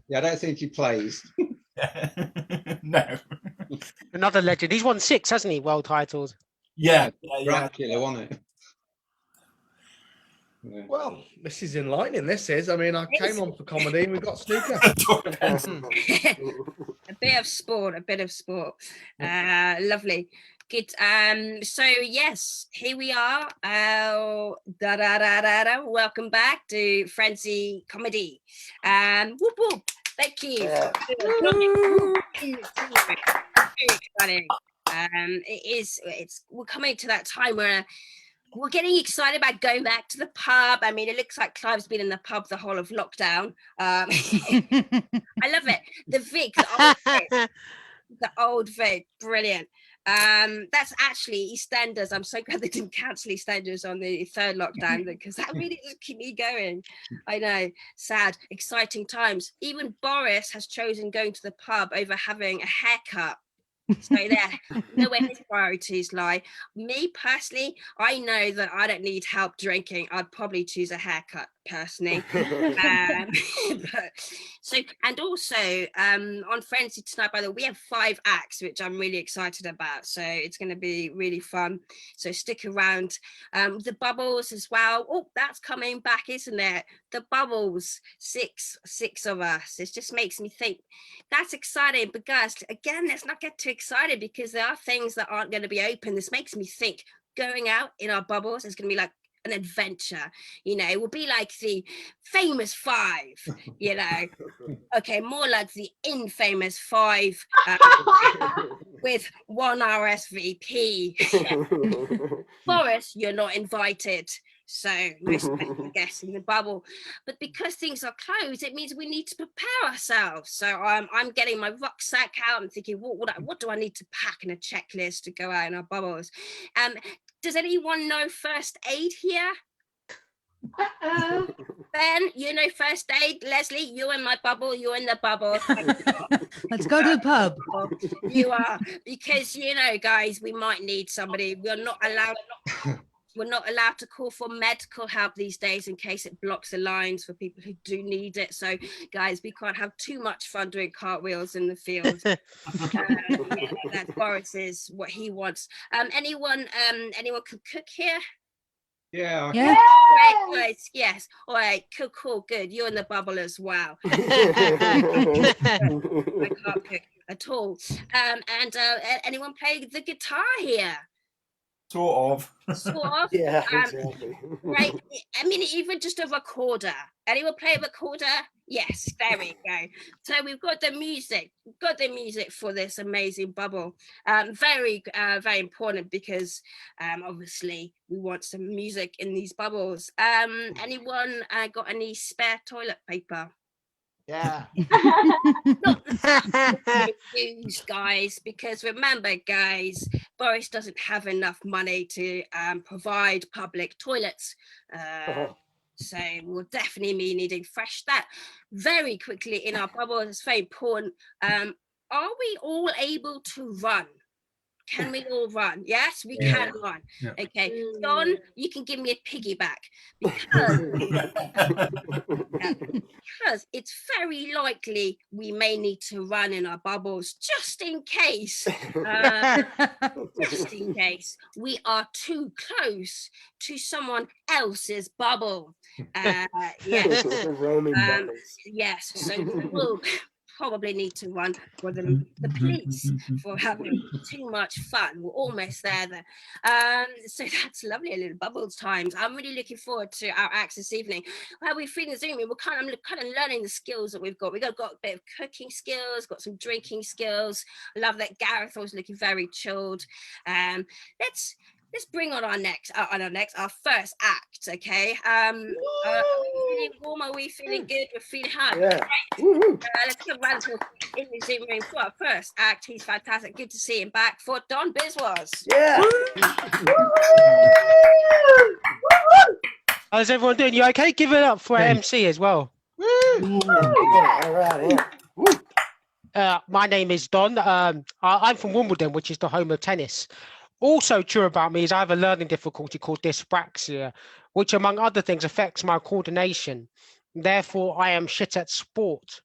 Yeah, I don't think he plays. No. Another legend. He's won 6, hasn't he? World titles. Yeah. Dracula, wasn't it? Yeah. Well, this is enlightening. This is. I mean, I came on for comedy and we got snooker. A bit of sport. Lovely. Good. So yes, here we are. Welcome back to Frenzy Comedy. Whoop whoop. Thank you. Yeah. Very exciting. We're coming to that time where we're getting excited about going back to the pub. I mean, it looks like Clive's been in the pub the whole of lockdown. I love it. The Vic, the old Vic, brilliant. That's actually EastEnders. I'm so glad they didn't cancel EastEnders on the third lockdown, because that really does keep me going. I know, sad, exciting times. Even Boris has chosen going to the pub over having a haircut. So there, know where his priorities lie. Me personally, I know that I don't need help drinking. I'd probably choose a haircut personally. And also on Frenzy tonight, by the way, we have 5 acts, which I'm really excited about. So it's going to be really fun. So stick around. The Bubbles as well. Oh, that's coming back, isn't it? The Bubbles, six of us. It just makes me think that's exciting. But guys, again, let's not get too excited, because there are things that aren't going to be open. This makes me think going out in our bubbles is going to be like an adventure, it will be like the famous 5, okay, more like the infamous 5 with 1 RSVP. Boris, you're not invited, so no special guests in the bubble. But because things are closed, it means we need to prepare ourselves. So I'm getting my rucksack out. I'm thinking, what do I need to pack in a checklist to go out in our bubbles? Does anyone know first aid here? Ben, you know first aid. Leslie, you're in my bubble. You're in the bubble. Let's go to the pub. You are, because guys, we might need somebody. We're not allowed to call for medical help these days in case it blocks the lines for people who do need it. So, guys, we can't have too much fun doing cartwheels in the field. That's Boris's what he wants. Anyone can cook here? Yeah. Great, guys. Yes. All right. Cool. Good. You're in the bubble as well. I can't cook at all. Anyone play the guitar here? Sort of. Yeah, exactly. Right. I mean, even just a recorder. Anyone play a recorder? Yes, there we go. So we've got the music. For this amazing bubble. Very important, because obviously we want some music in these bubbles. Anyone got any spare toilet paper? Yeah. Not the use, guys, because remember, guys, Boris doesn't have enough money to provide public toilets. So we'll definitely be needing fresh that very quickly in our bubble. It's very important. Are we all able to run? Can we all run? Yes, we can run. Yeah. Okay, Don, you can give me a piggyback, because it's very likely we may need to run in our bubbles, just in case. Just in case we are too close to someone else's bubble. Yes. Yes. So we'll probably need to run for the police for having too much fun. We're almost there. So that's lovely, a little bubbles times. I'm really looking forward to our acts this evening. How we feeling Zooming? We're kind of learning the skills that we've got. We've got a bit of cooking skills, got some drinking skills. I love that Gareth was looking very chilled. Let's bring on our first act, okay? Are we feeling warm? Are we feeling good? We're feeling hot. Yeah. Right. Let's get round to in the Zoom room for our first act. He's fantastic. Good to see him back for Don Biswas. Yeah. How's everyone doing? You okay? Give it up for MC as well. All right. My name is Don. I'm from Wimbledon, which is the home of tennis. Also true about me is I have a learning difficulty called dyspraxia, which among other things affects my coordination. Therefore, I am shit at sport.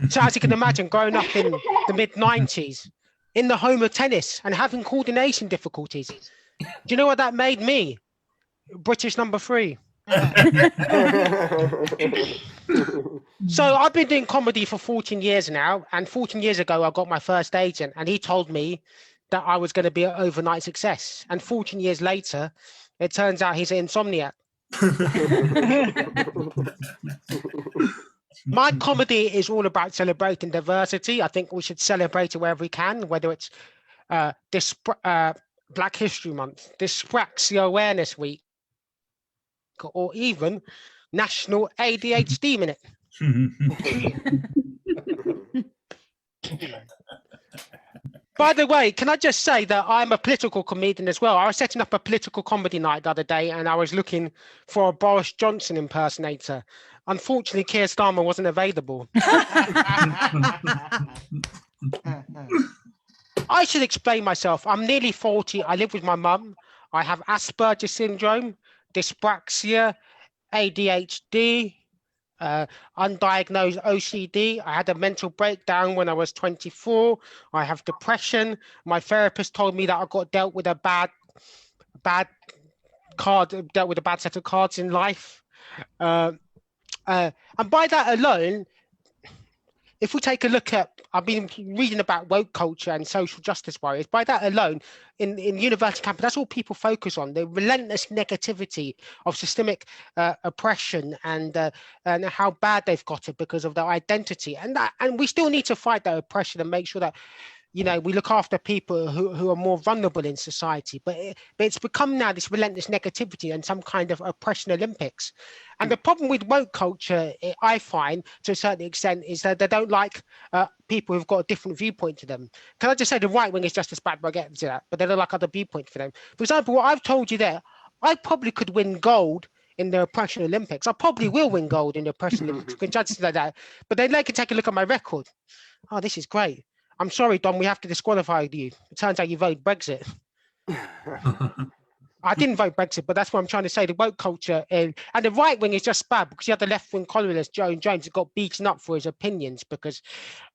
So as you can imagine, growing up in the mid-90s, in the home of tennis and having coordination difficulties, do you know what that made me? British number 3. So I've been doing comedy for 14 years now, and 14 years ago I got my first agent, and he told me that I was going to be an overnight success. And 14 years later, it turns out he's an insomniac. My comedy is all about celebrating diversity. I think we should celebrate it wherever we can, whether it's Black History Month, Dyspraxia Awareness Week, or even National ADHD Minute. By the way, can I just say that I'm a political comedian as well? I was setting up a political comedy night the other day, and I was looking for a Boris Johnson impersonator. Unfortunately, Keir Starmer wasn't available. I should explain myself. I'm nearly 40. I live with my mum. I have Asperger's syndrome, dyspraxia, ADHD, undiagnosed OCD. I had a mental breakdown when I was 24. I have depression. My therapist told me that I got dealt with a bad set of cards in life. And by that alone, if we take a look at, I've been reading about woke culture and social justice warriors. By that alone, in university campus, that's all people focus on, the relentless negativity of systemic oppression and how bad they've got it because of their identity. And we still need to fight that oppression and make sure that, you know, we look after people who are more vulnerable in society. But it's become now this relentless negativity and some kind of oppression Olympics. And the problem with woke culture, I find, to a certain extent, is that they don't like people who've got a different viewpoint to them. Can I just say the right wing is just as bad, but I get to that, but they don't like other viewpoints for them. For example, what I've told you there, I probably could win gold in the oppression Olympics. I probably will win gold in the oppression Olympics. You can judge it like that. But then they can take a look at my record. Oh, this is great. I'm sorry, Don, we have to disqualify you. It turns out you voted Brexit. I didn't vote Brexit, but that's what I'm trying to say. The woke culture and the right wing is just bad because you had the left wing columnist, Joe Jones, who got beaten up for his opinions because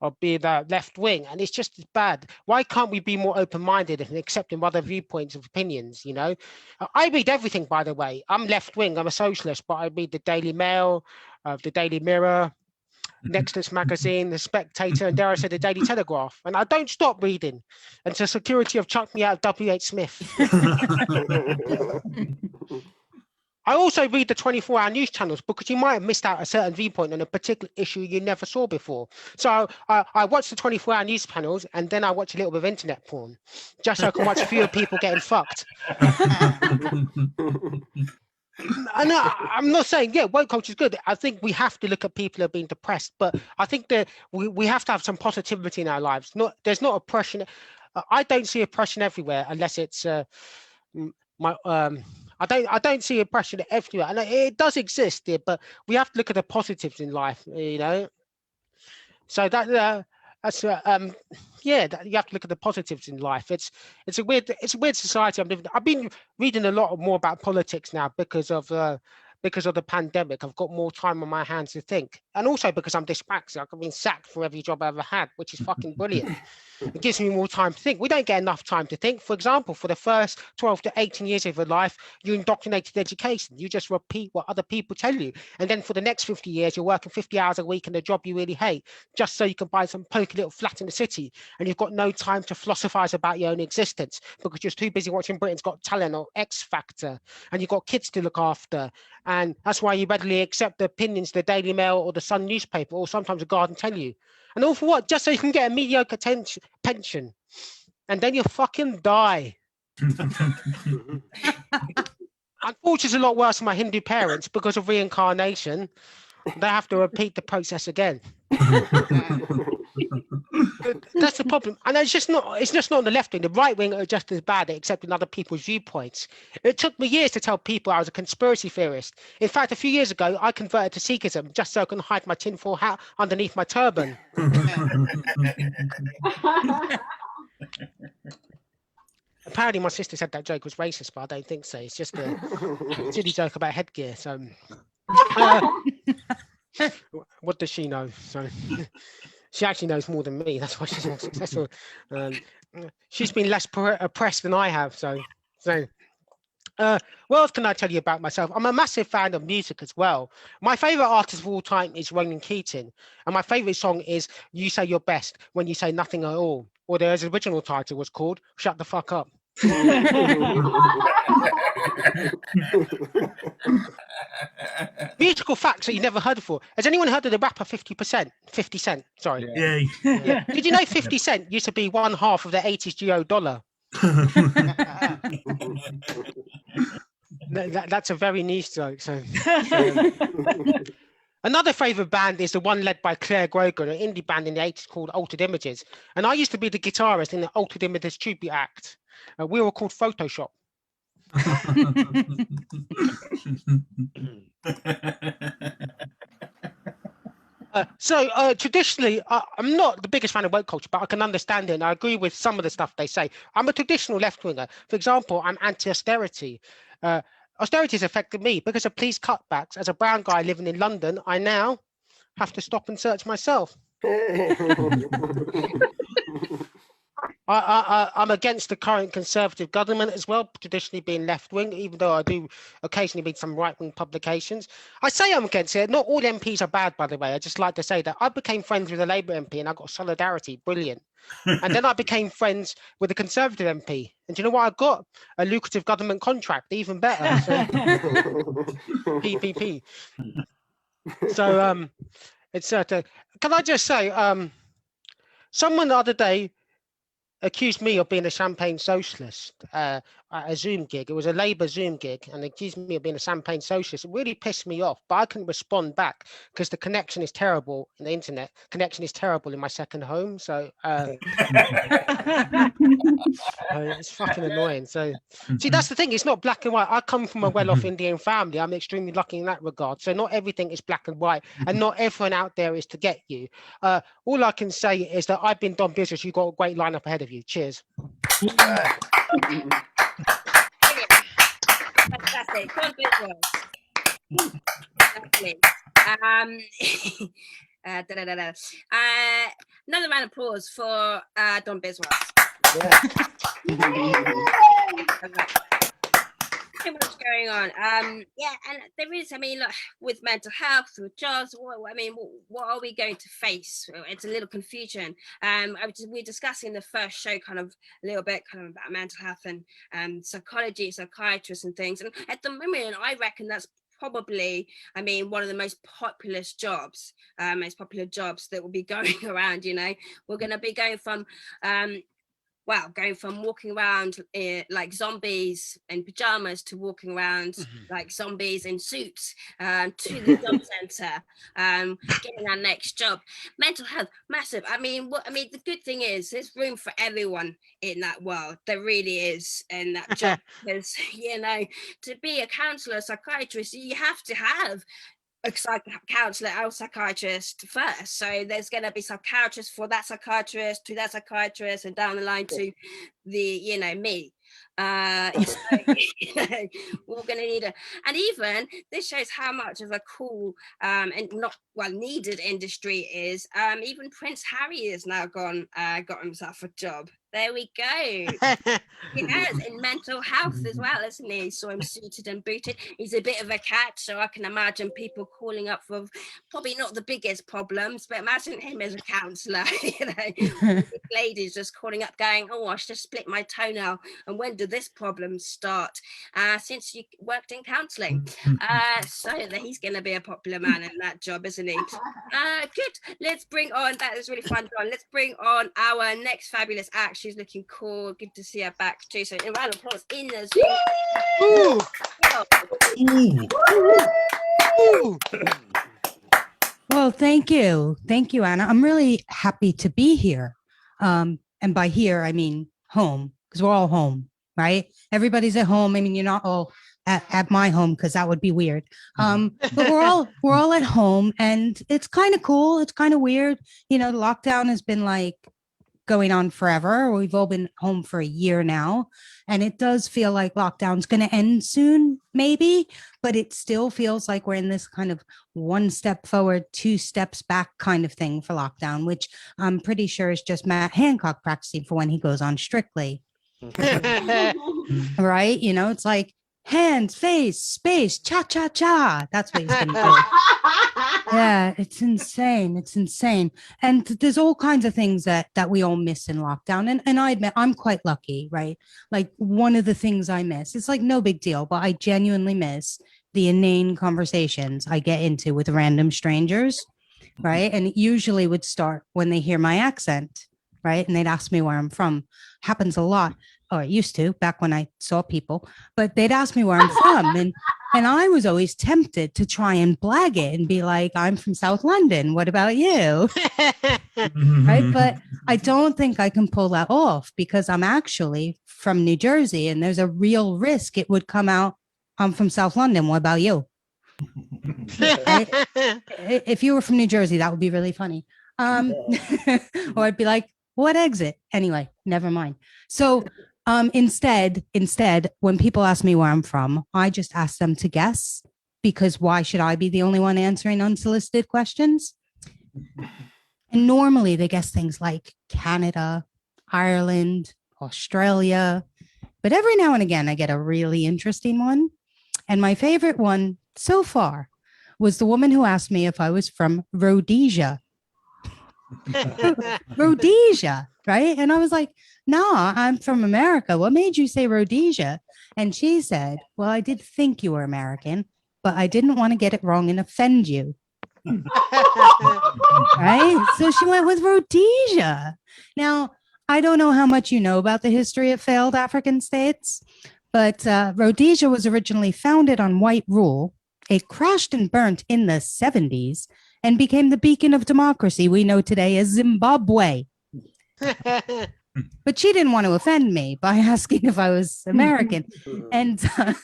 of being the left wing. And it's just as bad. Why can't we be more open-minded and accepting other viewpoints of opinions, you know? I read everything, by the way. I'm left wing, I'm a socialist, but I read the Daily Mail, the Daily Mirror, Nexus Magazine, The Spectator, and dare I say, the Daily Telegraph. And I don't stop reading until security have chucked me out of W.H. Smith. I also read the 24-hour news channels because you might have missed out a certain viewpoint on a particular issue you never saw before. So I watch the 24-hour news panels and then I watch a little bit of internet porn just so I can watch fewer people getting fucked. I'm not saying, yeah, woke culture is good. I think we have to look at people who are being depressed, but I think that we have to have some positivity in our lives. There's not oppression. I don't see oppression everywhere unless it's I don't see oppression everywhere, and it does exist there, but we have to look at the positives in life, you know. So that's yeah, you have to look at the positives in life. It's a weird society I'm living in. I've been reading a lot more about politics now because of the pandemic. I've got more time on my hands to think, and also because I'm dyspraxic. I've been sacked for every job I ever had, which is fucking brilliant. It gives me more time to think. We don't get enough time to think. For example, for the first 12 to 18 years of your life, you're indoctrinated education. You just repeat what other people tell you. And then for the next 50 years, you're working 50 hours a week in a job you really hate, just so you can buy some pokey little flat in the city. And you've got no time to philosophize about your own existence because you're too busy watching Britain's Got Talent or X Factor. And you've got kids to look after. And that's why you readily accept the opinions the Daily Mail or the Sun newspaper or sometimes the Guardian tell you. And all for what? Just so you can get a mediocre pension. And then you fucking die. Unfortunately, it's a lot worse for my Hindu parents because of reincarnation. They have to repeat the process again. That's the problem. And it's just not on the left wing. The right wing are just as bad at accepting other people's viewpoints. It took me years to tell people I was a conspiracy theorist. In fact, a few years ago, I converted to Sikhism just so I can hide my tinfoil hat underneath my turban. Apparently, my sister said that joke was racist, but I don't think so. It's just a silly joke about headgear. So, what does she know? So. She actually knows more than me. That's why she's more successful. She's been less oppressed than I have. So. What else can I tell you about myself? I'm a massive fan of music as well. My favorite artist of all time is Ronan Keating, and my favorite song is "You Say Your Best When You Say Nothing at All," or the original title was called "Shut the Fuck Up." Musical facts that you never heard before. Has anyone heard of the rapper 50 Cent? Sorry. Yeah. Did you know 50 Cent used to be one half of the 80s Geo dollar? That's a very niche joke. So, another favorite band is the one led by Claire Grogan, an indie band in the 80s called Altered Images. And I used to be the guitarist in the Altered Images tribute act. We were called Photoshop. Traditionally, I'm not the biggest fan of woke culture, but I can understand it, and I agree with some of the stuff they say. I'm a traditional left-winger. For example, I'm anti-austerity. Austerity has affected me because of police cutbacks. As a brown guy living in London, I now have to stop and search myself. I'm against the current Conservative government as well, traditionally being left-wing, even though I do occasionally read some right-wing publications. I say I'm against it. Not all MPs are bad, by the way. I just like to say that I became friends with a Labour MP and I got solidarity. Brilliant. And then I became friends with a Conservative MP. And do you know what I got? A lucrative government contract, even better. So, PPP. So it's can I just say, someone the other day accused me of being a champagne socialist at a Zoom gig. It was a Labour Zoom gig, and they accused me of being a champagne socialist. It really pissed me off, but I couldn't respond back because the connection is terrible in the internet. Connection is terrible in my second home, so it's fucking annoying. So, see, that's the thing. It's not black and white. I come from a well-off Indian family. I'm extremely lucky in that regard. So not everything is black and white, and not everyone out there is to get you. All I can say is that I've been Don Biswas. You've got a great lineup ahead of you. Cheers. Fantastic. Don Biswas. Exactly. Another round of applause for Don Biswas. So much going on. Yeah, and there is, I mean, look, with mental health, with jobs, what are we going to face? It's a little confusion. We're discussing the first show kind of a little bit kind of about mental health and psychology, psychiatrists and things. And at the moment, I reckon that's probably, I mean, one of the most popular jobs that will be going around. You know, we're going to be going from walking around like zombies in pajamas to walking around like zombies in suits to the job center, getting our next job. Mental health, massive. The good thing is there's room for everyone in that world. There really is in that job because, you know, to be a counsellor, psychiatrist, you have to have a counsellor or psychiatrist first. So there's going to be psychiatrists for that psychiatrist, to that psychiatrist, and down the line to the, you know, me. So, you know, we're going to need and even this shows how much of a cool and not needed industry is. Even Prince Harry has now got himself a job. There we go. He has in mental health as well, isn't he? Saw him suited and booted. He's a bit of a catch, so I can imagine people calling up for probably not the biggest problems, but imagine him as a counsellor. You know, ladies just calling up, going, "Oh, I just split my toenail, and when did this problem start?" Since you worked in counselling, so that he's going to be a popular man in that job, isn't he? Good. Let's bring on. That was really fun, John. Let's bring on our next fabulous act. She's looking cool. Good to see her back too. So a round of applause in the Zoom. Well, thank you, Anna. I'm really happy to be here. And by here, I mean home, because we're all home, right? Everybody's at home. I mean, you're not all at my home because that would be weird. But we're all at home, and it's kind of cool. It's kind of weird. You know, the lockdown has been like going on forever. We've all been home for a year now, and it does feel like lockdown's going to end soon, maybe. but it still feels like we're in this kind of one step forward, two steps back kind of thing for lockdown, which I'm pretty sure is just Matt Hancock practicing for when he goes on Strictly. Right? You know, it's like hands, face, space, cha cha cha. That's what he's gonna do. Yeah, it's insane. It's insane. And there's all kinds of things that we all miss in lockdown. And I admit I'm quite lucky, right? Like one of the things I miss, it's like no big deal, but I genuinely miss the inane conversations I get into with random strangers, right? And it usually would start when they hear my accent, right? And they'd ask me where I'm from. Happens a lot, or it used to back when I saw people, but they'd ask me where I'm from. And I was always tempted to try and blag it and be like, I'm from South London. What about you? Right. But I don't think I can pull that off because I'm actually from New Jersey and there's a real risk it would come out. I'm from South London. What about you? Right? If you were from New Jersey, that would be really funny. Or I'd be like, what exit? Anyway, never mind. So instead, when people ask me where I'm from, I just ask them to guess because why should I be the only one answering unsolicited questions? And normally they guess things like Canada, Ireland, Australia, but every now and again I get a really interesting one. And my favorite one so far was the woman who asked me if I was from Rhodesia. Rhodesia, right? And I was like, no, I'm from America. What made you say Rhodesia? And she said, well, I did think you were American, but I didn't want to get it wrong and offend you. Right? So she went with Rhodesia. Now, I don't know how much you know about the history of failed African states, but Rhodesia was originally founded on white rule. It crashed and burnt in the 70s and became the beacon of democracy we know today as Zimbabwe. But she didn't want to offend me by asking if I was American. And, and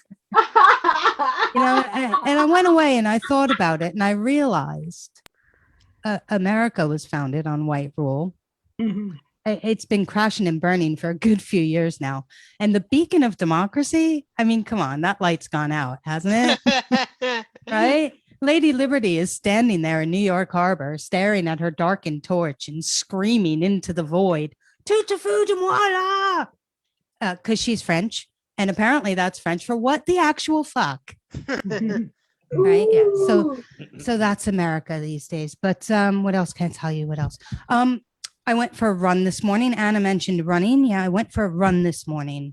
I went away and I thought about it and I realized America was founded on white rule. It's been crashing and burning for a good few years now. And the beacon of democracy, I mean, come on, that light's gone out, hasn't it? Right? Lady Liberty is standing there in New York Harbor, staring at her darkened torch and screaming into the void, "Tutti frutti moi!" Because she's French. And apparently that's French for what the actual fuck. Right? Yeah. So that's America these days. But what else can I tell you? What else? I went for a run this morning. Anna mentioned running. Yeah, I went for a run this morning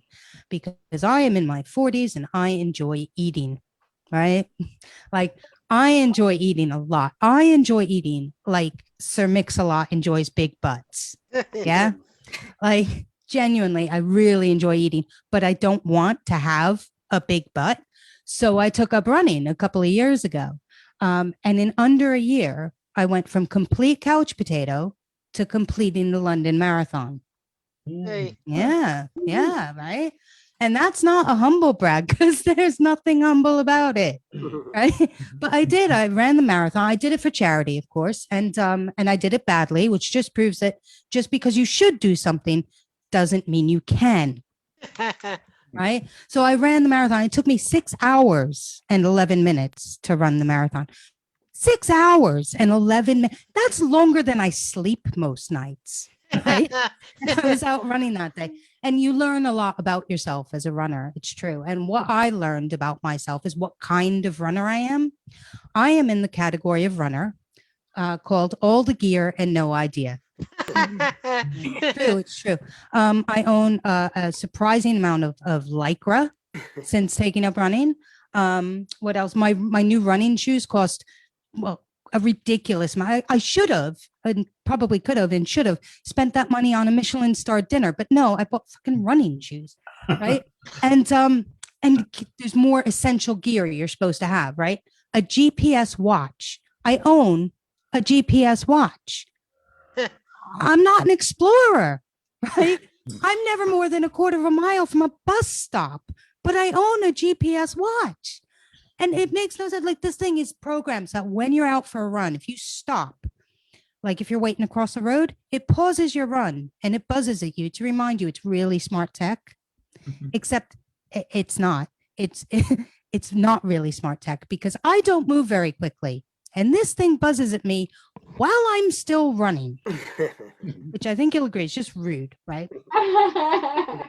because I am in my 40s and I enjoy eating, right? Like I enjoy eating a lot. I enjoy eating like Sir Mix-a-Lot enjoys big butts. Yeah. Like genuinely, I really enjoy eating, but I don't want to have a big butt. So I took up running a couple of years ago. And in under a year, I went from complete couch potato to completing the London Marathon. Hey. Yeah, right. And that's not a humble brag because there's nothing humble about it, right? But I did. I ran the marathon. I did it for charity, of course, and I did it badly, which just proves that just because you should do something doesn't mean you can. Right. So I ran the marathon. It took me 6 hours and 11 minutes to run the marathon. 6 hours and 11 minutes. That's longer than I sleep most nights. Right. I was out running that day. And you learn a lot about yourself as a runner. It's true. And what I learned about myself is what kind of runner I am. I am in the category of runner called all the gear and no idea. It's true. I own a surprising amount of Lycra since taking up running. What else? My new running shoes cost, well, a ridiculous amount. I should have and probably could have and should have spent that money on a Michelin star dinner, but no, I bought fucking running shoes, right? And there's more essential gear you're supposed to have, right? A GPS watch. I own a GPS watch. I'm not an explorer, right? I'm never more than a quarter of a mile from a bus stop, but I own a GPS watch. And it makes no sense. Like this thing is programmed so that when you're out for a run, if you stop, like if you're waiting across the road, it pauses your run and it buzzes at you to remind you it's really smart tech, except it's not. it's not really smart tech because I don't move very quickly. And this thing buzzes at me while I'm still running, which I think you'll agree is just rude, right?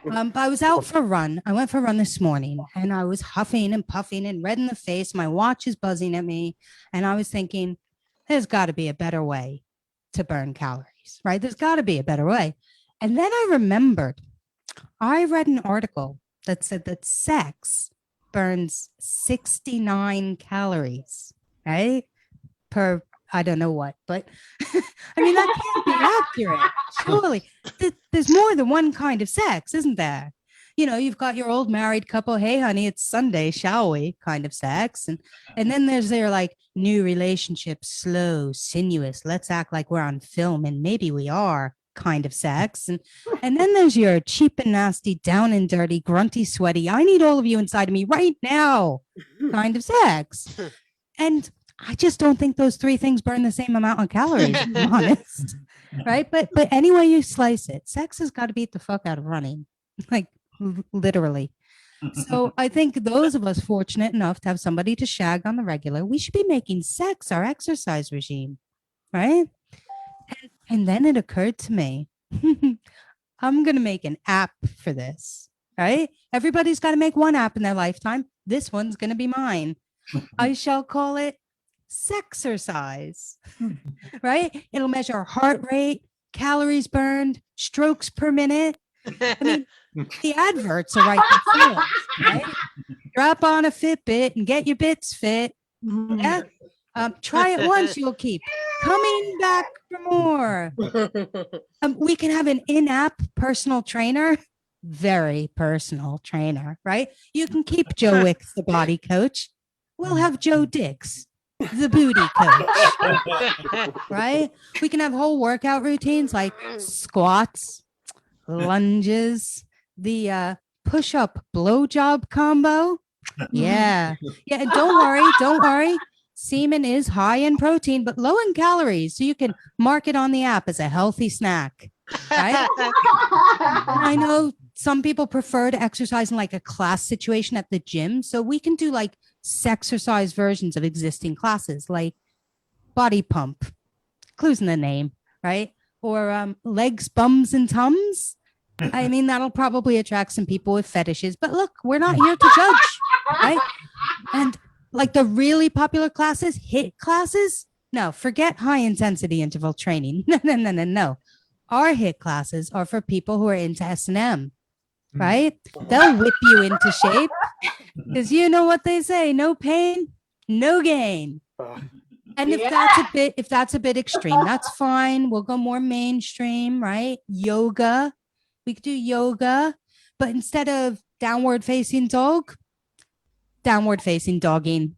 But I was out for a run. I went for a run this morning and I was huffing and puffing and red in the face. My watch is buzzing at me. And I was thinking, there's got to be a better way to burn calories, right? There's got to be a better way. And then I remembered, I read an article that said that sex burns 69 calories, right? Per, I don't know what, but I mean, that can't be accurate. Surely there's more than one kind of sex, isn't there? You know, you've got your old married couple, hey, honey, it's Sunday, shall we? Kind of sex. And then there's their like new relationship, slow, sinuous, let's act like we're on film and maybe we are kind of sex. And then there's your cheap and nasty, down and dirty, grunty, sweaty, I need all of you inside of me right now kind of sex. And I just don't think those three things burn the same amount of calories, to be honest. Right. But any way you slice it, sex has got to beat the fuck out of running, like literally. So I think those of us fortunate enough to have somebody to shag on the regular, we should be making sex our exercise regime. Right. And then it occurred to me, I'm going to make an app for this. Right. Everybody's got to make one app in their lifetime. This one's going to be mine. I shall call it Sexercise, right? It'll measure heart rate, calories burned, strokes per minute. I mean, the adverts are right before, right? Drop on a Fitbit and get your bits fit. Yeah. Try it once, you'll keep coming back for more. We can have an in-app personal trainer, very personal trainer, right? You can keep Joe Wicks, the body coach. We'll have Joe Dix, the booty coach, right? We can have whole workout routines like squats, lunges, the push-up blowjob combo. Yeah. Yeah. And don't worry. Semen is high in protein, but low in calories. So you can mark it on the app as a healthy snack, right? I know some people prefer to exercise in like a class situation at the gym. So we can do like sexercise versions of existing classes like body pump, clues in the name, right? Or legs, bums, and tums. I mean, that'll probably attract some people with fetishes, but look, we're not here to judge, right? And like the really popular classes, HIIT classes, no, forget high intensity interval training. No. Our HIIT classes are for people who are into S&M, right? They'll whip you into shape because you know what they say, no pain, no gain. And if that's a bit extreme, that's fine. We'll go more mainstream, right? Yoga. We could do yoga, but instead of downward facing dog, downward facing dogging.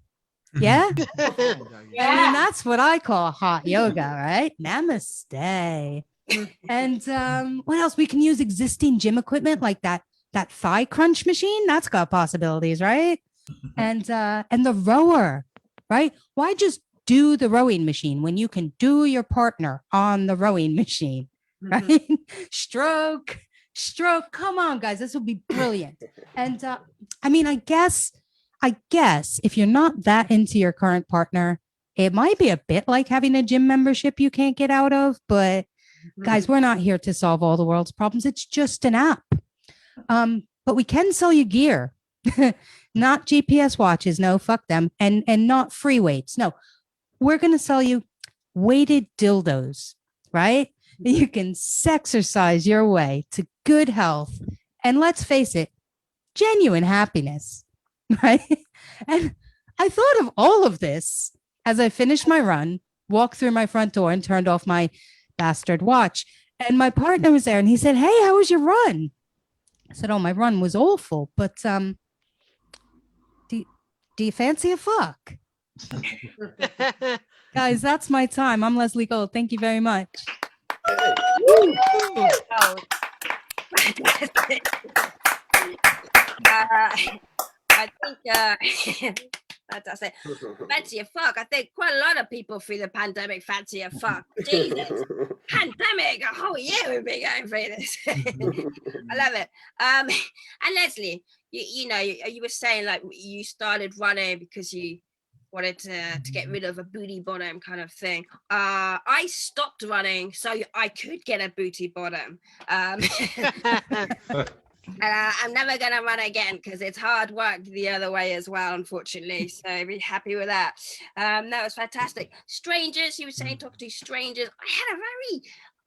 Yeah? I mean, that's what I call hot yoga, right? Namaste. And what else? We can use existing gym equipment like that thigh crunch machine. That's got possibilities, right? And the rower, right? Why just do the rowing machine when you can do your partner on the rowing machine, right? Stroke. Come on, guys, this will be brilliant. And I mean, I guess if you're not that into your current partner, it might be a bit like having a gym membership you can't get out of. But guys, we're not here to solve all the world's problems. It's just an app. But we can sell you gear, not GPS watches. No, fuck them. And not free weights. No, we're going to sell you weighted dildos, right? You can sexercise your way to good health. And let's face it, genuine happiness, right? And I thought of all of this as I finished my run, walked through my front door and turned off my bastard watch. And my partner was there and he said, "Hey, how was your run?" I said, "Oh, my run was awful, but do you fancy a fuck?" Guys, that's my time. I'm Leslie Gold. Thank you very much. I think that's it. Fancy a fuck. I think quite a lot of people through the pandemic fancy a fuck. Jesus, pandemic, a whole year we've been going through this. I love it. And Leslie, you know, you were saying like you started running because you wanted to get rid of a booty bottom kind of thing. I stopped running so I could get a booty bottom. I'm never gonna run again because it's hard work the other way as well, unfortunately. So be happy with that. That was fantastic. Strangers, you were saying talking to strangers.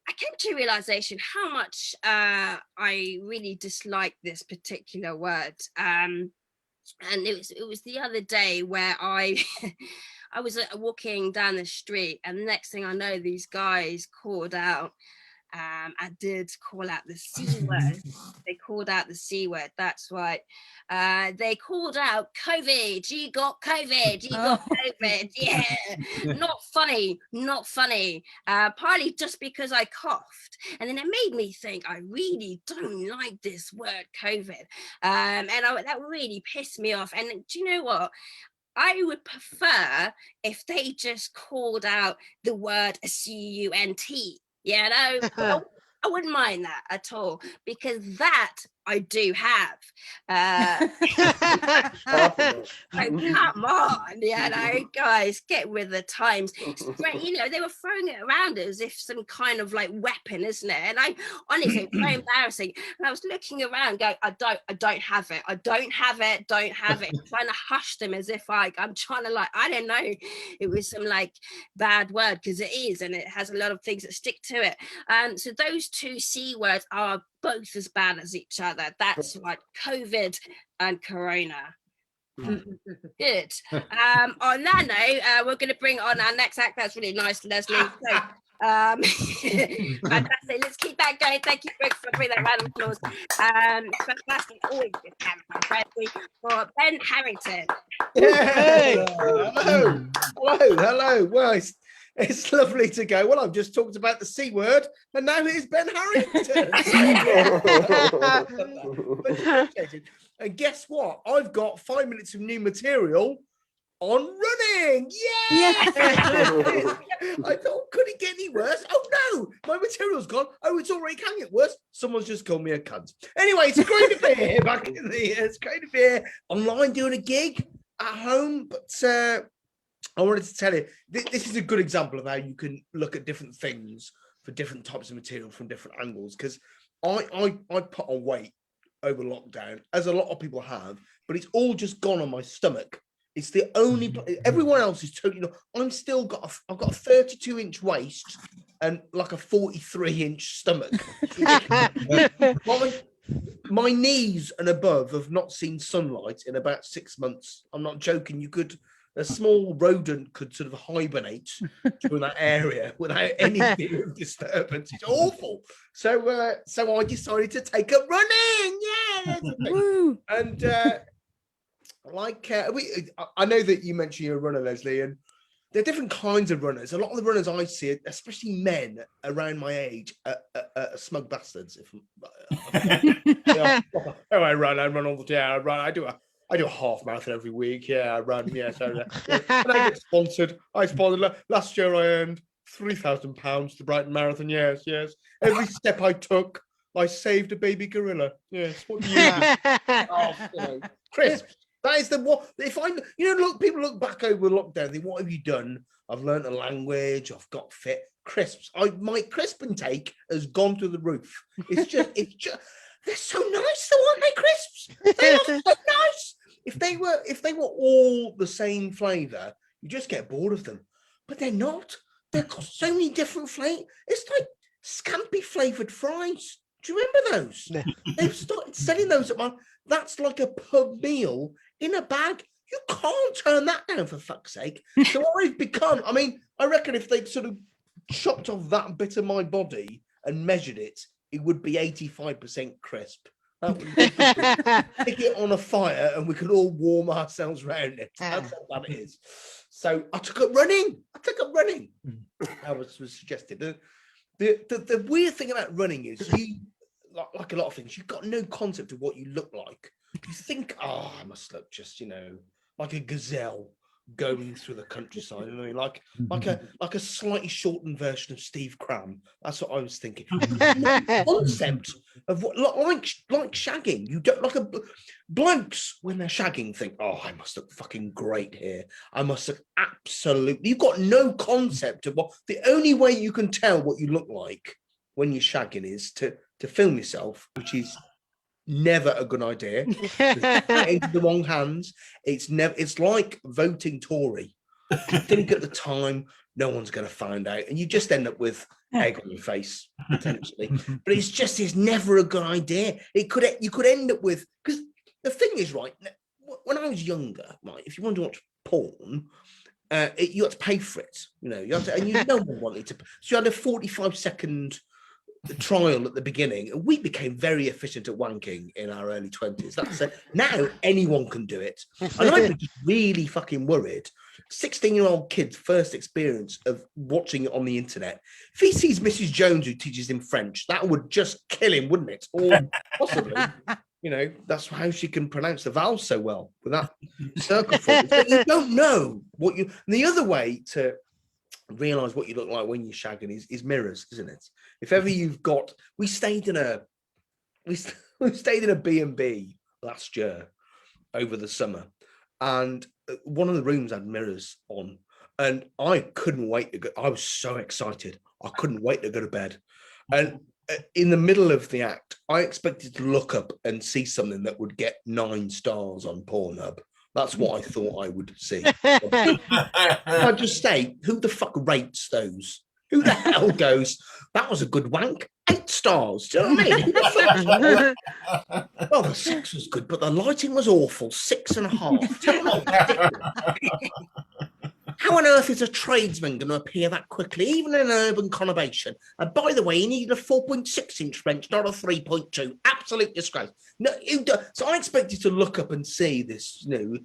I came to realization how much I really dislike this particular word. And it was the other day where I I was walking down the street, and the next thing I know, these guys called out. I did call out the C word. They called out the C word. That's right. They called out COVID. You got COVID. You got COVID. Yeah. Not funny. Not funny. Partly just because I coughed. And then it made me think I really don't like this word COVID. That really pissed me off. And do you know what? I would prefer if they just called out the word CUNT. Yeah, no, I wouldn't mind that at all, because that I do have. Come on, you know, guys, get with the times. You know, they were throwing it around as if some kind of like weapon, isn't it? And I honestly, it's so embarrassing. And I was looking around, going, I don't have it. I don't have it. Don't have it. Trying to hush them as if I'm trying to like, I don't know, it was some like bad word, because it is, and it has a lot of things that stick to it. So those two C words are both as bad as each other. That's like COVID and Corona. Good. On that note, we're going to bring on our next act. That's really nice, Leslie. So, fantastic. Let's keep that going. Thank you, Brooke, for bringing that round of applause. Fantastic. Always good having for Ben Harrington. Yeah. Hello. Well, it's lovely to go. Well, I've just talked about the C word, and now here's Ben Harrington. And guess what? I've got 5 minutes of new material on running. Yeah. I thought, could it get any worse? Oh no, my material's gone. Oh, it's already can get worse. Someone's just called me a cunt. Anyway, it's great to be here back in it's great to be here online doing a gig at home, but I wanted to tell you, this is a good example of how you can look at different things for different types of material from different angles. Because I put on weight over lockdown, as a lot of people have, but it's all just gone on my stomach. It's the only, everyone else is totally, I've got a 32-inch waist and like a 43-inch stomach. My knees and above have not seen sunlight in about 6 months. I'm not joking. A small rodent could sort of hibernate through that area without any fear of disturbance. It's awful. So I decided to take up running. Yeah, and I know that you mentioned you're a runner, Leslie, and there are different kinds of runners. A lot of the runners I see, especially men around my age, are smug bastards. I run all the time. I do a half marathon every week. Yeah, I run. Yeah, so and I get sponsored. Last year. I earned £3,000 the Brighton Marathon. Yes. Every step I took, I saved a baby gorilla. Yes. What do you do? Crisps. That is the what. If I, look, people look back over lockdown. Think, what have you done? I've learned a language. I've got fit. Crisps. My crisp intake has gone through the roof. It's just. They're so nice, though, aren't they, crisps? They are so nice. If they were all the same flavour, you just get bored of them. But they're not. They've got so many different flavours. It's like scampi flavoured fries. Do you remember those? No. They've started selling those at that's like a pub meal in a bag. You can't turn that down, for fuck's sake. So I've become, I reckon if they'd sort of chopped off that bit of my body and measured it, it would be 85% crisp. That would take it on a fire and we could all warm ourselves around it. That's how bad it is. So I took up running. That was suggested. The weird thing about running is you, like a lot of things, you've got no concept of what you look like. You think, I must look just, like a gazelle going through the countryside. Like a slightly shortened version of Steve Cram. That's what I was thinking. Concept of what like shagging. You don't blokes when they're shagging think, oh, I must look fucking great here. I must look absolutely. You've got no concept of what. The only way you can tell what you look like when you're shagging is to film yourself, which is never a good idea. Into the wrong hands. It's like voting Tory. You think at the time no one's going to find out, and you just end up with egg on your face potentially. But it's never a good idea. You could end up with, because the thing is, right, when I was younger, right, if you wanted to watch porn, you had to pay for it. You know, no one wanted to. So you had a 45-second trial at the beginning, and we became very efficient at wanking in our early 20s. That's it. Now anyone can do it, and I'd be just really fucking worried. 16-year-old kid's first experience of watching it on the internet. If he sees Mrs. Jones who teaches him French, that would just kill him, wouldn't it? Or possibly, you know, that's how she can pronounce the vowels so well with that circle form. But you don't know what you. And the other way to realize what you look like when you're shagging is mirrors, isn't it? If ever you've got, we stayed in a B&B last year over the summer, and one of the rooms had mirrors on, and I couldn't wait to go. I was so excited. I couldn't wait to go to bed. And in the middle of the act, I expected to look up and see something that would get 9 stars on Pornhub. That's what I thought I would see. I just say, who the fuck rates those? Who the hell goes, that was a good wank? 8 stars. Do you know what I mean? Who the fuck? Well, the sex was good, but the lighting was awful. 6.5. Do you know what I mean? How on earth is a tradesman going to appear that quickly, even in an urban conurbation? And by the way, he needed a 4.6-inch wrench, not a 3.2. Absolute disgrace. No, so I expected to look up and see this. You know,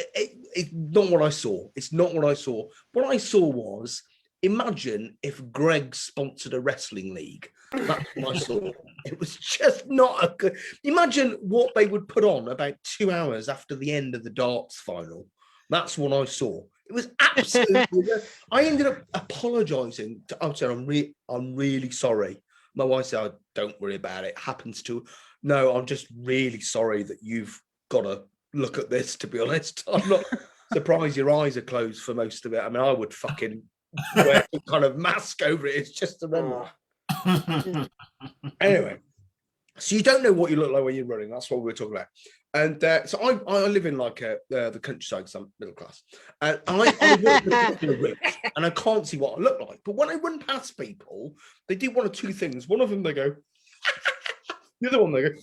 it's not what I saw. It's not what I saw. What I saw was, imagine if Greg sponsored a wrestling league. That's what I saw. It was just not a good. Imagine what they would put on about 2 hours after the end of the darts final. That's what I saw. It was absolutely. I ended up apologising. I said, I'm really sorry. My wife said, oh, don't worry about it. It happens to. No, I'm just really sorry that you've got to look at this. To be honest, I'm not surprised your eyes are closed for most of it. I mean, I would fucking wear some kind of mask over it. It's just a memory. Anyway, so you don't know what you look like when you're running. That's what we're talking about. And so I live in like the countryside because I'm middle class. And I walk in a route and I can't see what I look like. But when I run past people, they do one of two things. One of them, they go, the other one, they go,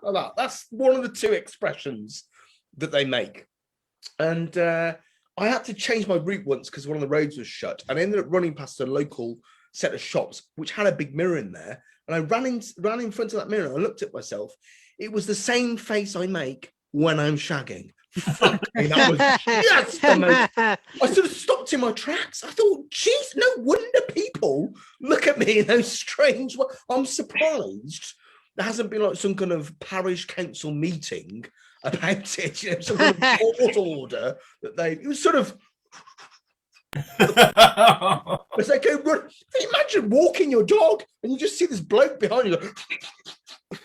like that. That's one of the two expressions that they make. And I had to change my route once because one of the roads was shut. And I ended up running past a local set of shops, which had a big mirror in there. And I ran in front of that mirror and I looked at myself. It was the same face I make when I'm shagging. Fuck me, that was just the most. I sort of stopped in my tracks. I thought, geez, no wonder people look at me in those strange ways. I'm surprised there hasn't been like some kind of parish council meeting about it, you know, some kind of court order that it was sort of. As they go run, imagine walking your dog and you just see this bloke behind you.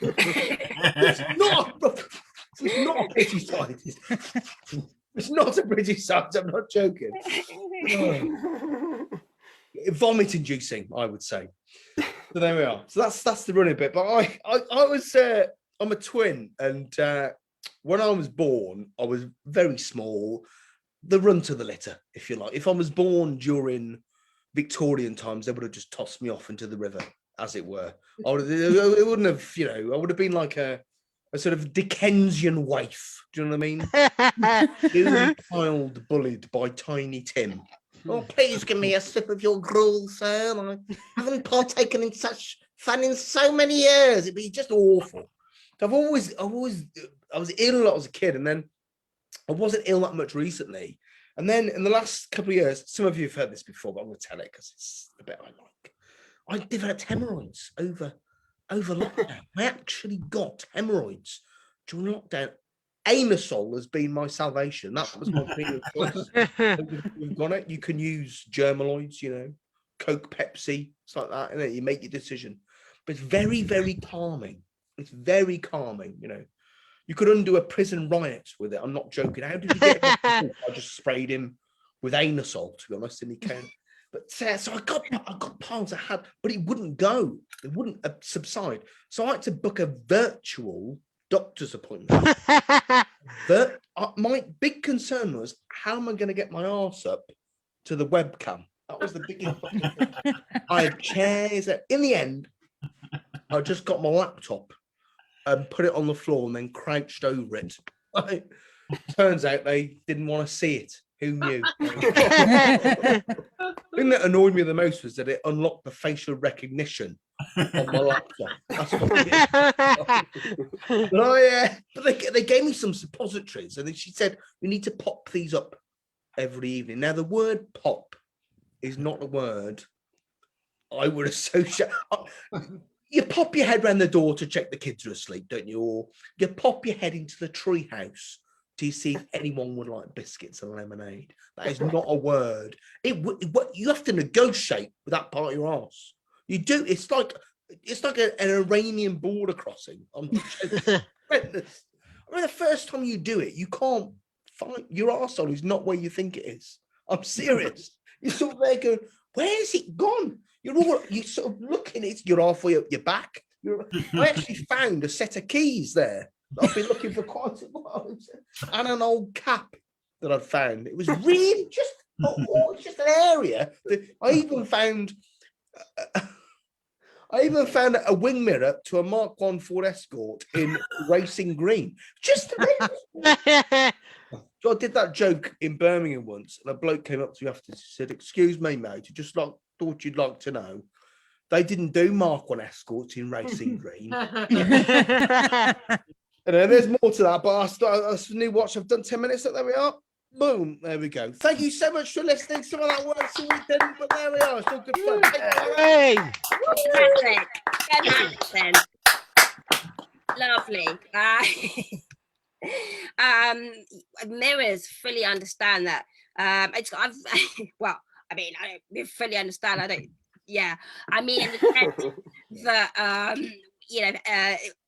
It's not a pretty sight. It's not a pretty sight. I'm not joking. Vomit inducing, I would say. So there we are. So that's the running bit. But I was I'm a twin, and when I was born, I was very small. The run to the litter, if you like. If I was born during Victorian times, they would have just tossed me off into the river, as it were. It wouldn't have, you know, I would have been like a sort of Dickensian waif. Do you know what I mean? Human child bullied by Tiny Tim. Oh, please give me a sip of your gruel, sir. I haven't partaken in such fun in so many years. It'd be just awful. So I was ill a lot as a kid, and then I wasn't ill that much recently. And then in the last couple of years, some of you have heard this before, but I'm going to tell it because it's the bit I like. I developed hemorrhoids over lockdown. I actually got hemorrhoids during lockdown. Anusol has been my salvation. That was my previous choice. You've got it. You can use Germaloids, you know, Coke, Pepsi, it's like that, and then you make your decision. but it's very, very calming. It's very calming, you know. You could undo a prison riot with it. I'm not joking. How did he get it? I just sprayed him with anusol, to be honest, and he came. But so I got piles I had, but it wouldn't go. It wouldn't subside. So I had to book a virtual doctor's appointment. But my big concern was, how am I going to get my arse up to the webcam? That was the biggest thing. I had chairs. In the end, I just got my laptop and put it on the floor and then crouched over it. Turns out they didn't want to see it. Who knew? The thing that annoyed me the most was that it unlocked the facial recognition on my laptop. That's what it did. But they gave me some suppositories, and then she said, "We need to pop these up every evening." Now, the word "pop" is not a word I would associate. You pop your head around the door to check the kids are asleep, don't you? Or you pop your head into the treehouse to see if anyone would like biscuits and lemonade. That is not a word. You have to negotiate with that part of your arse. You do. It's like an Iranian border crossing. I'm not joking. I mean, the first time you do it, you can't find your arsehole is not where you think it is. I'm serious. You're sort of there going, where is it gone? You're sort of looking, you're halfway up your back. I actually found a set of keys there that I've been looking for quite a while, and an old cap that I'd found. It was really just an area that I even found a wing mirror to a Mark 1 Ford Escort in racing green. Just so I did that joke in Birmingham once, and a bloke came up to me after and said, "Excuse me, mate, I just thought you'd like to know, they didn't do Mark 1 Escorts in racing green." And there's more to that, but I new watch. I've done 10 minutes. There we are. Boom. There we go. Thank you so much for listening. Some of that works, some we didn't, but there we are. It's all good fun. Hey. Fantastic. Lovely. Mirrors fully understand that. I don't fully understand. I mean, in the sense that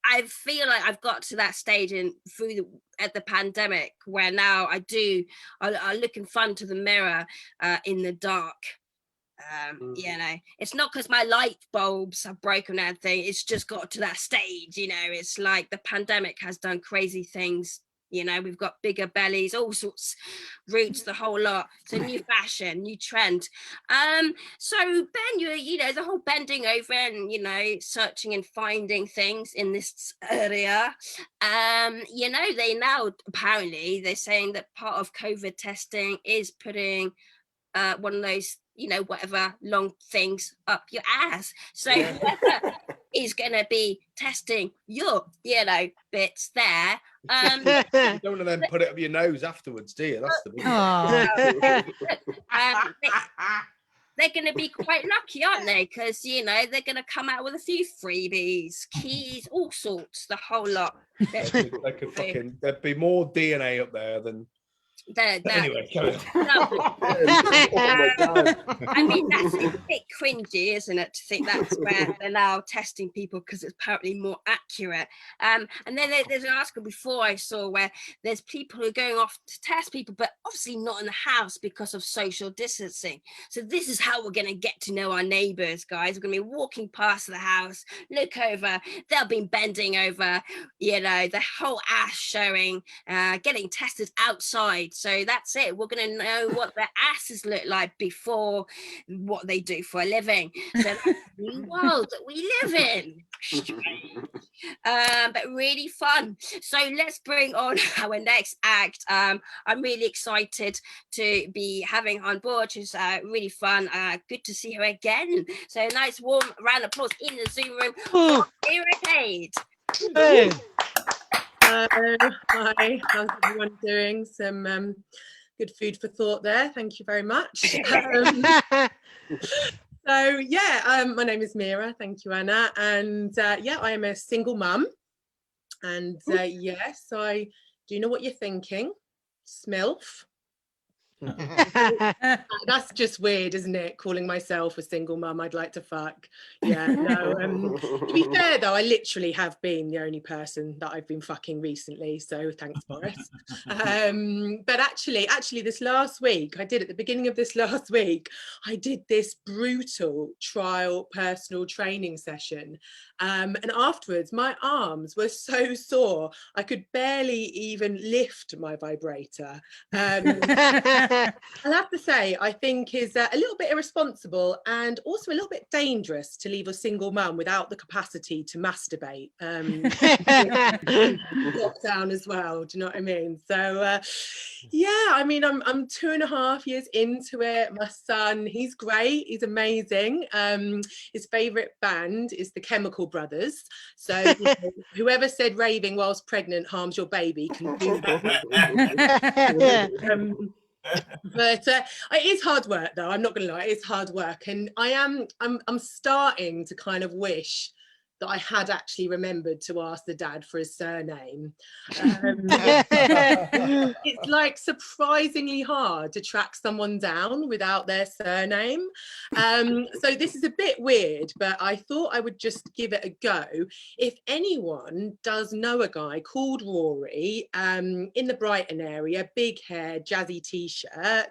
I feel like I've got to that stage at the pandemic where now I look in front of the mirror in the dark. It's not because my light bulbs have broken or anything. It's just got to that stage. It's like the pandemic has done crazy things. We've got bigger bellies, all sorts, roots, the whole lot. So new fashion, new trend. So Ben, the whole bending over and, searching and finding things in this area. They now, apparently, they're saying that part of COVID testing is putting one of those, whatever long things up your ass. So whoever is going to be testing your, bits there. You don't want to then put it up your nose afterwards, do you? That's the big they're going to be quite lucky, aren't they? Because, they're going to come out with a few freebies, keys, all sorts, the whole lot. There'd be more DNA up there than... Anyway, carry on. I mean, that's a bit cringy, isn't it, to think that's where they're now testing people because it's apparently more accurate. And then there's an article before I saw where there's people who are going off to test people, but obviously not in the house because of social distancing. So this is how we're going to get to know our neighbours, guys. We're going to be walking past the house, look over, they'll be bending over, the whole ass showing, getting tested outside. So that's it. We're going to know what their asses look like before what they do for a living. So that's the new world that we live in. But really fun. So let's bring on our next act. I'm really excited to be having her on board. She's really fun. Good to see her again. So nice warm round of applause in the Zoom room for Meera Cade. Hey. Hi, how's everyone doing? Some good food for thought there. Thank you very much. My name is Meera. Thank you, Anna. And I am a single mum. And yes, I do know what you're thinking. Smilf. That's just weird, isn't it? Calling myself a single mum I'd like to fuck. Yeah, no. To be fair though, I literally have been the only person that I've been fucking recently, so thanks, Boris. But actually this last week, at the beginning of this last week, I did this brutal trial personal training session. And afterwards, my arms were so sore, I could barely even lift my vibrator. I'll have to say, I think is a little bit irresponsible and also a little bit dangerous to leave a single mum without the capacity to masturbate. Lockdown as well, do you know what I mean? So yeah, I mean, I'm 2.5 years into it. My son, he's great, he's amazing. His favorite band is the Chemical Brothers, so you know, whoever said raving whilst pregnant harms your baby can do that. But it is hard work though, I'm not gonna lie, it's hard work, and I'm starting to kind of wish that I had actually remembered to ask the dad for his surname. It's like surprisingly hard to track someone down without their surname. So this is a bit weird, but I thought I would just give it a go. If anyone does know a guy called Rory in the Brighton area, big hair, jazzy t-shirt,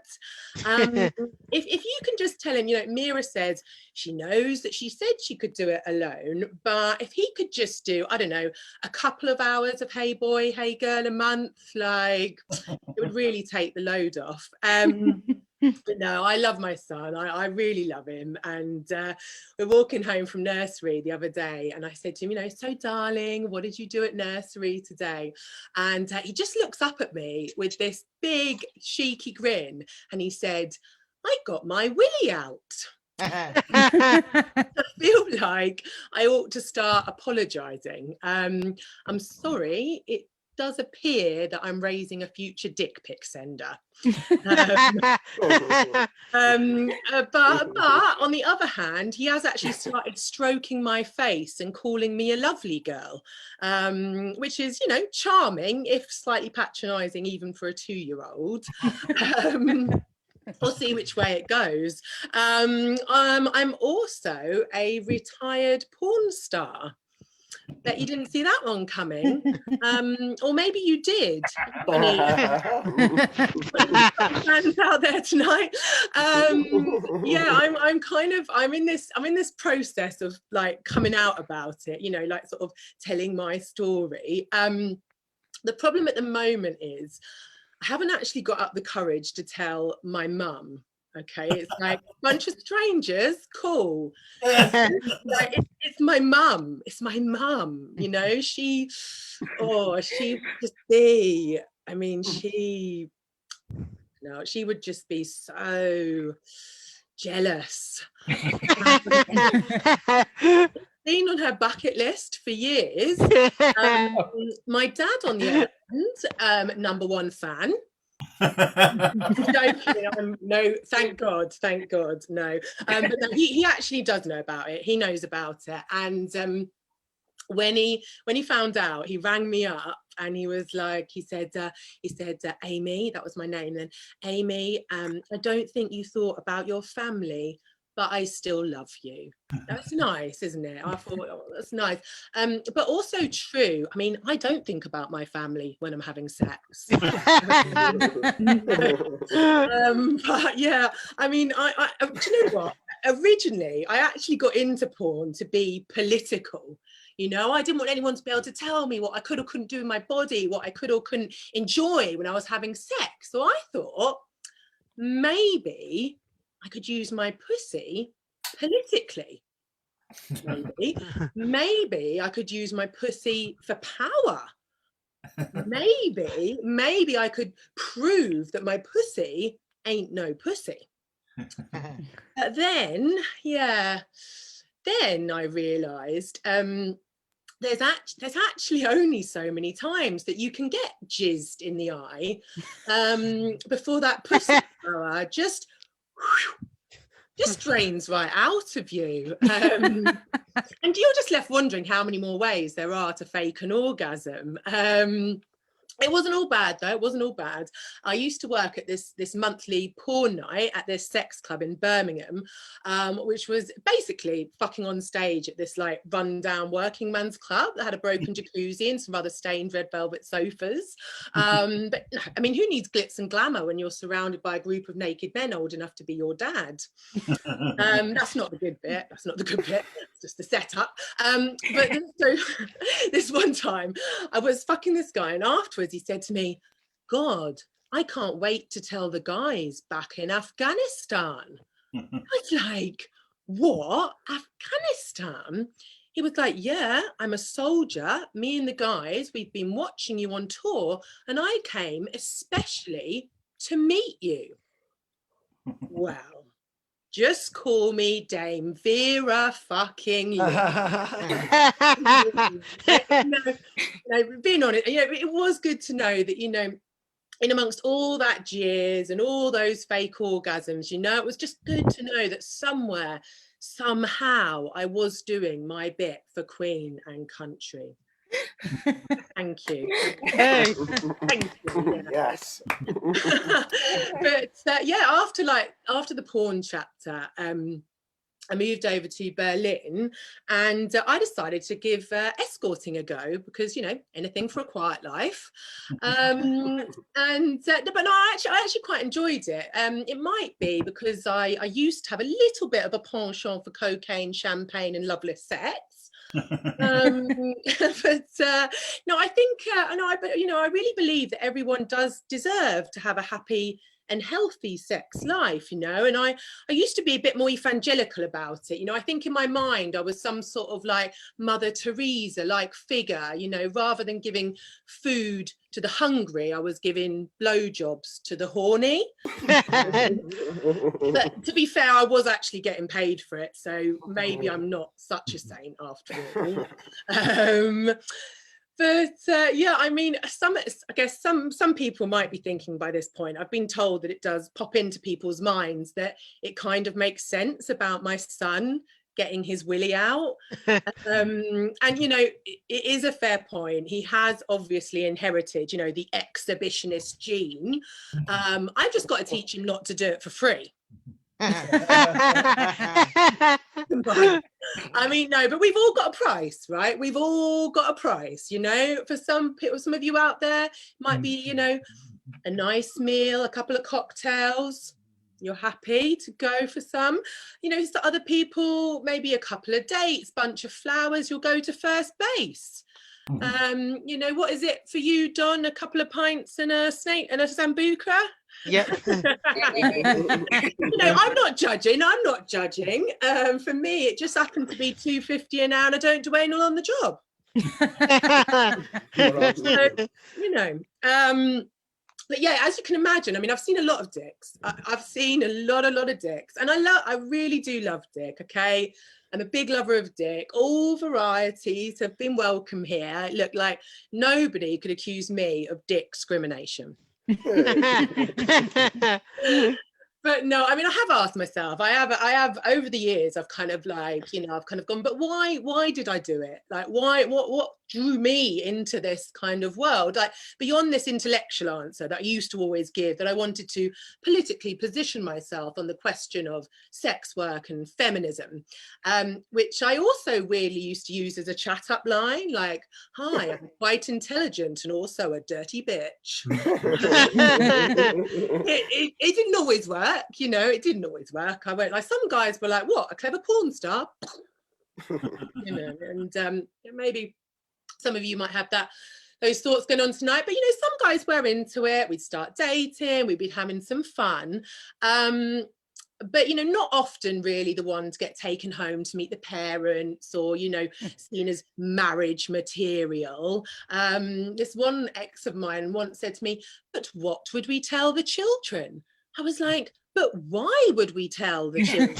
if you can just tell him, you know, Meera says she knows that she said she could do it alone, but if he could just do, I don't know, a couple of hours of Hey Boy, Hey Girl a month, like it would really take the load off. But no, I love my son. I really love him. And we're walking home from nursery the other day, and I said to him, you know, so darling, what did you do at nursery today? And he just looks up at me with this big cheeky grin, and he said, I got my willy out. I feel like I ought to start apologising. I'm sorry, it does appear that I'm raising a future dick pic sender. But on the other hand, he has actually started stroking my face and calling me a lovely girl, which is, you know, charming, if slightly patronising even for a 2-year-old. We'll see which way it goes. I'm also a retired porn star. Bet you didn't see that one coming. Or maybe you did. Any fans out there tonight? Yeah, I'm in this process of like coming out about it, you know, like sort of telling my story. The problem at the moment is I haven't actually got up the courage to tell my mum. Okay, it's like a bunch of strangers, cool. Like, it's my mum. It's my mum. You know, she would just be. I mean, she would just be so jealous. Been on her bucket list for years. My dad, on the other hand, #1 fan. Joking, no, thank God, no. But no, he actually does know about it. He knows about it, and when he found out, he rang me up and he was like, he said, Amy, that was my name then. Amy, I don't think you thought about your family, but I still love you. That's nice, isn't it? I thought, oh, that's nice. But also true. I mean, I don't think about my family when I'm having sex. But yeah, I mean, do you know what? Originally, I actually got into porn to be political. You know, I didn't want anyone to be able to tell me what I could or couldn't do in my body, what I could or couldn't enjoy when I was having sex. So I thought maybe I could use my pussy politically. Maybe I could use my pussy for power. Maybe I could prove that my pussy ain't no pussy. But then I realised there's actually only so many times that you can get jizzed in the eye before that pussy power just drains right out of you. And you're just left wondering how many more ways there are to fake an orgasm. It wasn't all bad though. It wasn't all bad. I used to work at this monthly porn night at this sex club in Birmingham, which was basically fucking on stage at this like rundown working man's club that had a broken jacuzzi and some rather stained red velvet sofas. But I mean, who needs glitz and glamour when you're surrounded by a group of naked men old enough to be your dad? That's not the good bit. That's not the good bit. It's just the setup. But so this one time I was fucking this guy, and afterwards he said to me, God, I can't wait to tell the guys back in Afghanistan. I was like, what? Afghanistan? He was like, yeah, I'm a soldier. Me and the guys, we've been watching you on tour, and I came especially to meet you. Well, just call me Dame Vera fucking Lee. Being honest, it was good to know that, in amongst all that jeers and all those fake orgasms, it was just good to know that somewhere, somehow, I was doing my bit for Queen and country. Thank you. Hey. Thank you. Yeah. Yes. But after the porn chapter, I moved over to Berlin, and I decided to give escorting a go because, anything for a quiet life. But no, I actually quite enjoyed it. It might be because I used to have a little bit of a penchant for cocaine, champagne, and loveless sex. But no, I think I really believe that everyone does deserve to have a happy and healthy sex life, and I used to be a bit more evangelical about it. I think in my mind I was some sort of like Mother Teresa like figure, rather than giving food to the hungry, I was giving blowjobs to the horny. But to be fair, I was actually getting paid for it, so maybe I'm not such a saint after all. But yeah, I mean, I guess some people might be thinking by this point, I've been told that it does pop into people's minds that it kind of makes sense about my son getting his willy out. And, it is a fair point. He has obviously inherited, the exhibitionist gene. I've just got to teach him not to do it for free. I mean, no, but we've all got a price, right? We've all got a price, for some people, some of you out there, it might be, a nice meal, a couple of cocktails. You're happy to go for some, to other people, maybe a couple of dates, bunch of flowers, you'll go to first base. What is it for you, Don? A couple of pints and a snake and a sambuca? Yep. I'm not judging. For me, it just happened to be $2.50 an hour, and I don't do anal on the job. But yeah, as you can imagine, I mean, I've seen a lot of dicks. I've seen a lot of dicks, and I really do love dick. Okay, I'm a big lover of dick. All varieties have been welcome here. It looked like nobody could accuse me of dick discrimination. But no, I mean, I have asked myself, I have over the years, I've kind of like, I've kind of gone, but why did I do it? Like, what drew me into this kind of world? Like, beyond this intellectual answer that I used to always give, that I wanted to politically position myself on the question of sex work and feminism, which I also weirdly used to use as a chat up line, like, hi, I'm quite intelligent and also a dirty bitch. It didn't always work. It didn't always work. I went like, some guys were like, what, a clever porn star? And maybe some of you might have those thoughts going on tonight, but some guys were into it. We'd start dating, we'd be having some fun. But not often really the ones get taken home to meet the parents or seen as marriage material. This one ex of mine once said to me, but what would we tell the children? I was like, but why would we tell the children?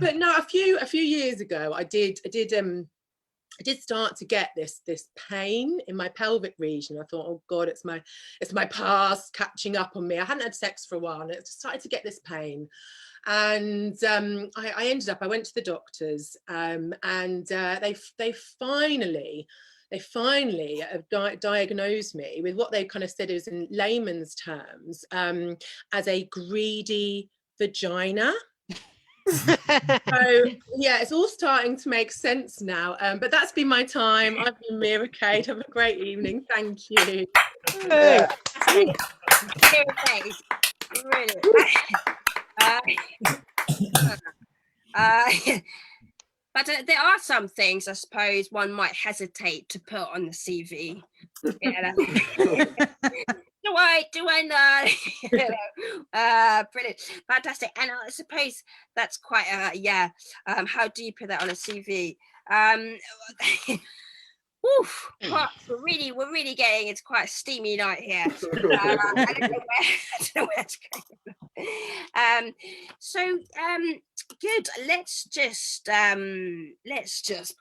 But no, a few years ago, I did start to get this pain in my pelvic region. I thought, oh God, it's my past catching up on me. I hadn't had sex for a while, and it started to get this pain. And I went to the doctors, and they finally they finally have diagnosed me with what they kind of said is in layman's terms as a greedy vagina. So yeah, it's all starting to make sense now. But that's been my time. I've been Meera Cade. Have a great evening. Thank you. Yeah. Really. But there are some things I suppose one might hesitate to put on the CV. Do I know? Brilliant, fantastic. And I suppose that's quite how do you put that on a CV? Oof, we're really getting, it's quite a steamy night here. I don't know where to go. So good. Let's just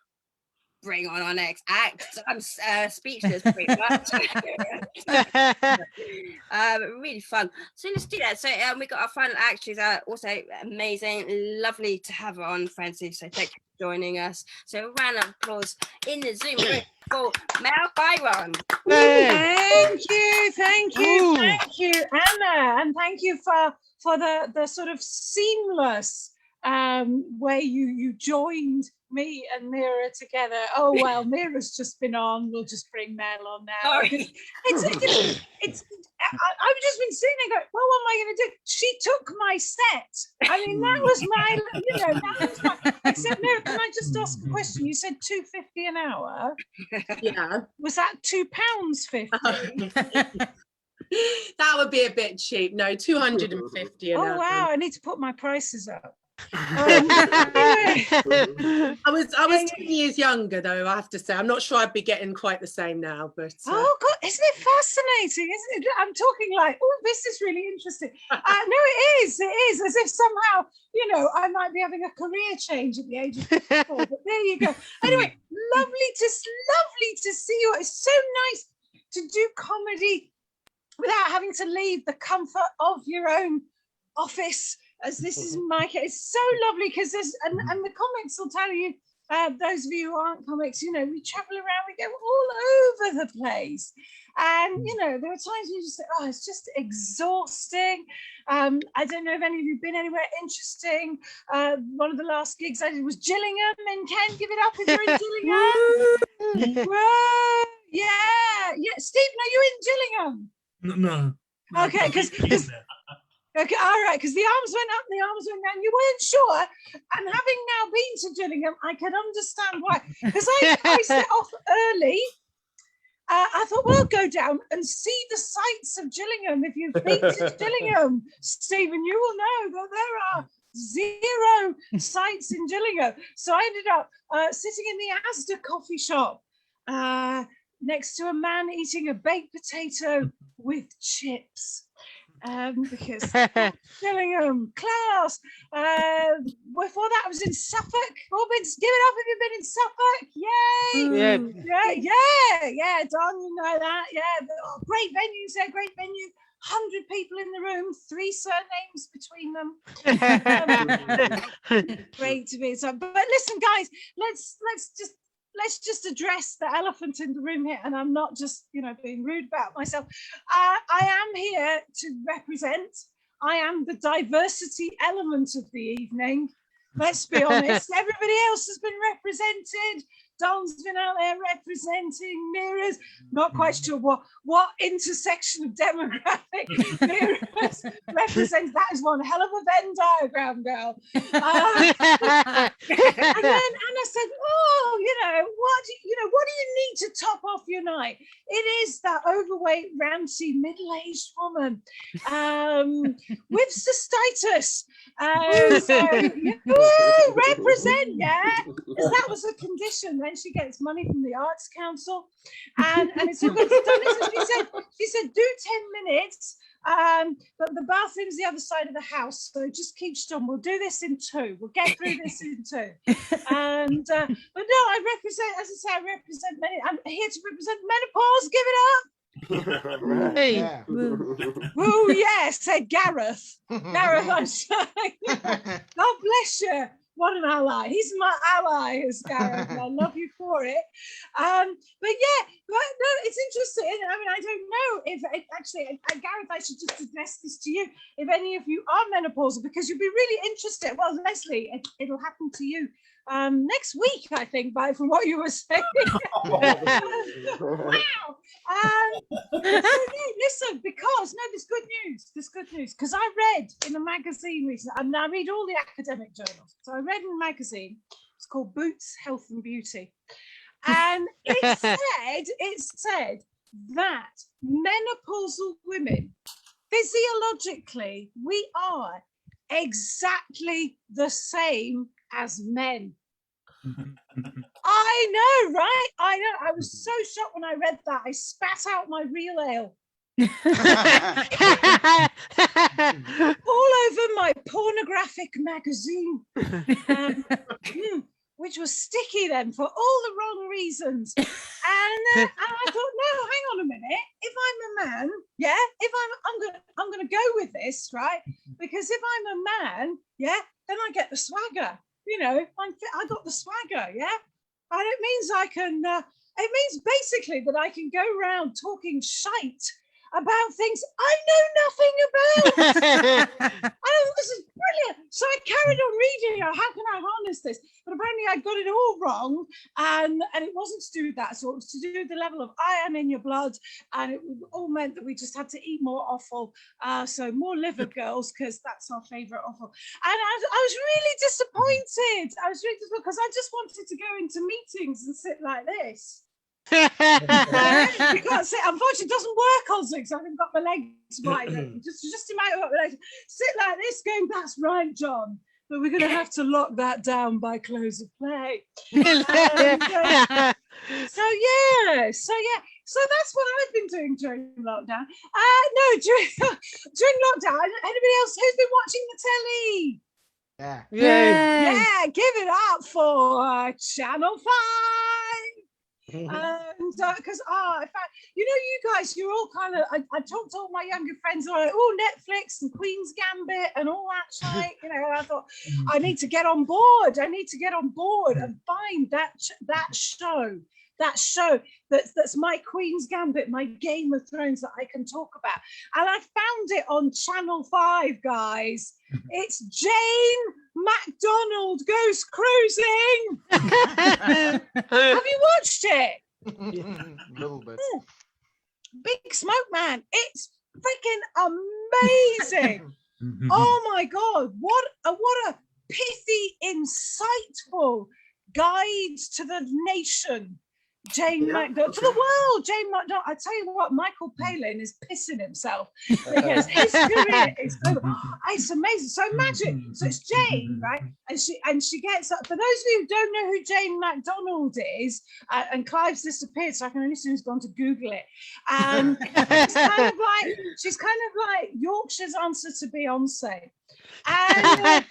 bring on our next act. I'm speechless pretty much. Really fun. So let's do that. So we got our final act. She's also amazing, lovely to have her on, Francie. So thank you for joining us. So a round of applause in the Zoom room for Mel Byron. Thank you, Anna, and thank you for the sort of seamless way you joined me and Meera together. Oh well, Meera's just been on. We'll just bring Mel on now. I've just been sitting there going, well, what am I going to do? She took my set. I mean, that was my, I said, Meera, can I just ask a question? You said £2.50 an hour. Yeah. Was that £2.50? That would be a bit cheap. No, 250 an hour. Oh wow, I need to put my prices up. I was 10 years younger though, I have to say. I'm not sure I'd be getting quite the same now, but oh god, isn't it fascinating? Isn't it? I'm talking like, oh, this is really interesting. No, it is as if somehow, I might be having a career change at the age of 54, but there you go. Anyway, lovely to see you. It's so nice to do comedy without having to leave the comfort of your own office, as this is my case. It's so lovely because there's, and the comics will tell you, those of you who aren't comics, we travel around, we go all over the place. And, there are times you just say, oh, it's just exhausting. I don't know if any of you have been anywhere interesting. One of the last gigs I did was Gillingham in Kent. Give it up if you're in Gillingham. Whoa, yeah. Stephen, are you in Gillingham? No. Okay, because okay, all right, because the arms went up, the arms went down. You weren't sure, and having now been to Gillingham, I can understand why. Because I set off early. I thought, well, go down and see the sights of Gillingham. If you've been to Gillingham, Stephen, you will know that there are 0 sights in Gillingham. So I ended up sitting in the Asda coffee shop next to a man eating a baked potato with chips. Because Gillingham, class. Before that, I was in Suffolk. Robbins, give it up if you've been in Suffolk. Yay! Yeah. Don, you know that. Yeah, great venues there. Great venue. 100 people in the room. 3 surnames between them. Great to be. But listen, guys, let's just address the elephant in the room here, and I'm not just being rude about myself. I am here to represent. I am the diversity element of the evening. Let's be honest. Everybody else has been represented. Don's been out there representing. Meera's not quite sure what intersection of demographic Meera's represents. That is one hell of a Venn diagram, girl. And then Anna said, "Oh, what do you need to top off your night? It is that overweight, ranty, middle-aged woman with cystitis. Represent, yeah. Because that was a condition. Then she gets money from the Arts Council, and it's all good. She said, do 10 minutes. But the bathroom's the other side of the house, so just keep strong. We'll do this in 2. We'll get through this in 2. And but no, I represent, as I say, I'm here to represent menopause. Give it up. Hey. Yeah. Oh yes, said Gareth. Gareth, I'm sorry. God bless you. What an ally. He's my ally, is Gareth. And I love you for it. But yeah, but no, it's interesting. I mean, I don't know if actually, Gareth, I should just address this to you. If any of you are menopausal, because you'll be really interested. Well, Leslie, it'll happen to you next week, I think, from what you were saying. Wow. So listen, because there's good news. There's good news because I read in a magazine recently, and I read all the academic journals. So I read in a magazine. It's called Boots, Health and Beauty, and it said that menopausal women, physiologically, we are exactly the same as men. I know, right? I know. I was so shocked when I read that. I spat out my real ale all over my pornographic magazine, which was sticky then for all the wrong reasons. And I thought, no, hang on a minute. If I'm a man, yeah, if I'm gonna go with this, right? Because if I'm a man, yeah, then I get the swagger. You know, I got the swagger, yeah? And it means I can, it means basically that I can go around talking shite about things I know nothing about. This is brilliant. So I carried on reading, how can I harness this? But apparently I got it all wrong, and it wasn't to do with that. So it was to do with the level of iron in your blood, and it all meant that we just had to eat more offal. So more liver girls, because that's our favourite offal. And I was really disappointed. I was really disappointed because I just wanted to go into meetings and sit like this. You can't sit. Unfortunately, it doesn't work on Zoom, so I haven't got my legs wide. Just imagine what my legs sit like this, going, "That's right, John. But we're going to have to lock that down by close of play." So that's what I've been doing during lockdown. During lockdown. Anybody else who's been watching the telly? Yeah, give it up for Channel 5. And because I found, you guys, you're all kind of, I talked to all my younger friends, like, Netflix and Queen's Gambit and all that shit, and I thought, I need to get on board and find that show that's my Queen's Gambit, my Game of Thrones that I can talk about. And I found it on Channel 5, guys. It's Jane MacDonald Goes Cruising. Have you watched it? A little bit. Big Smoke Man. It's freaking amazing. Oh my God. What a pithy, insightful guide to the nation. Jane MacDonald, to the world, Jane MacDonald. I tell you what, Michael Palin is pissing himself because his career is over. It's amazing. So imagine, so it's Jane, right? And she gets up. For those of you who don't know who Jane MacDonald is, and Clive's disappeared, so I can only assume he's gone to Google it. She's kind of like Yorkshire's answer to Beyonce. And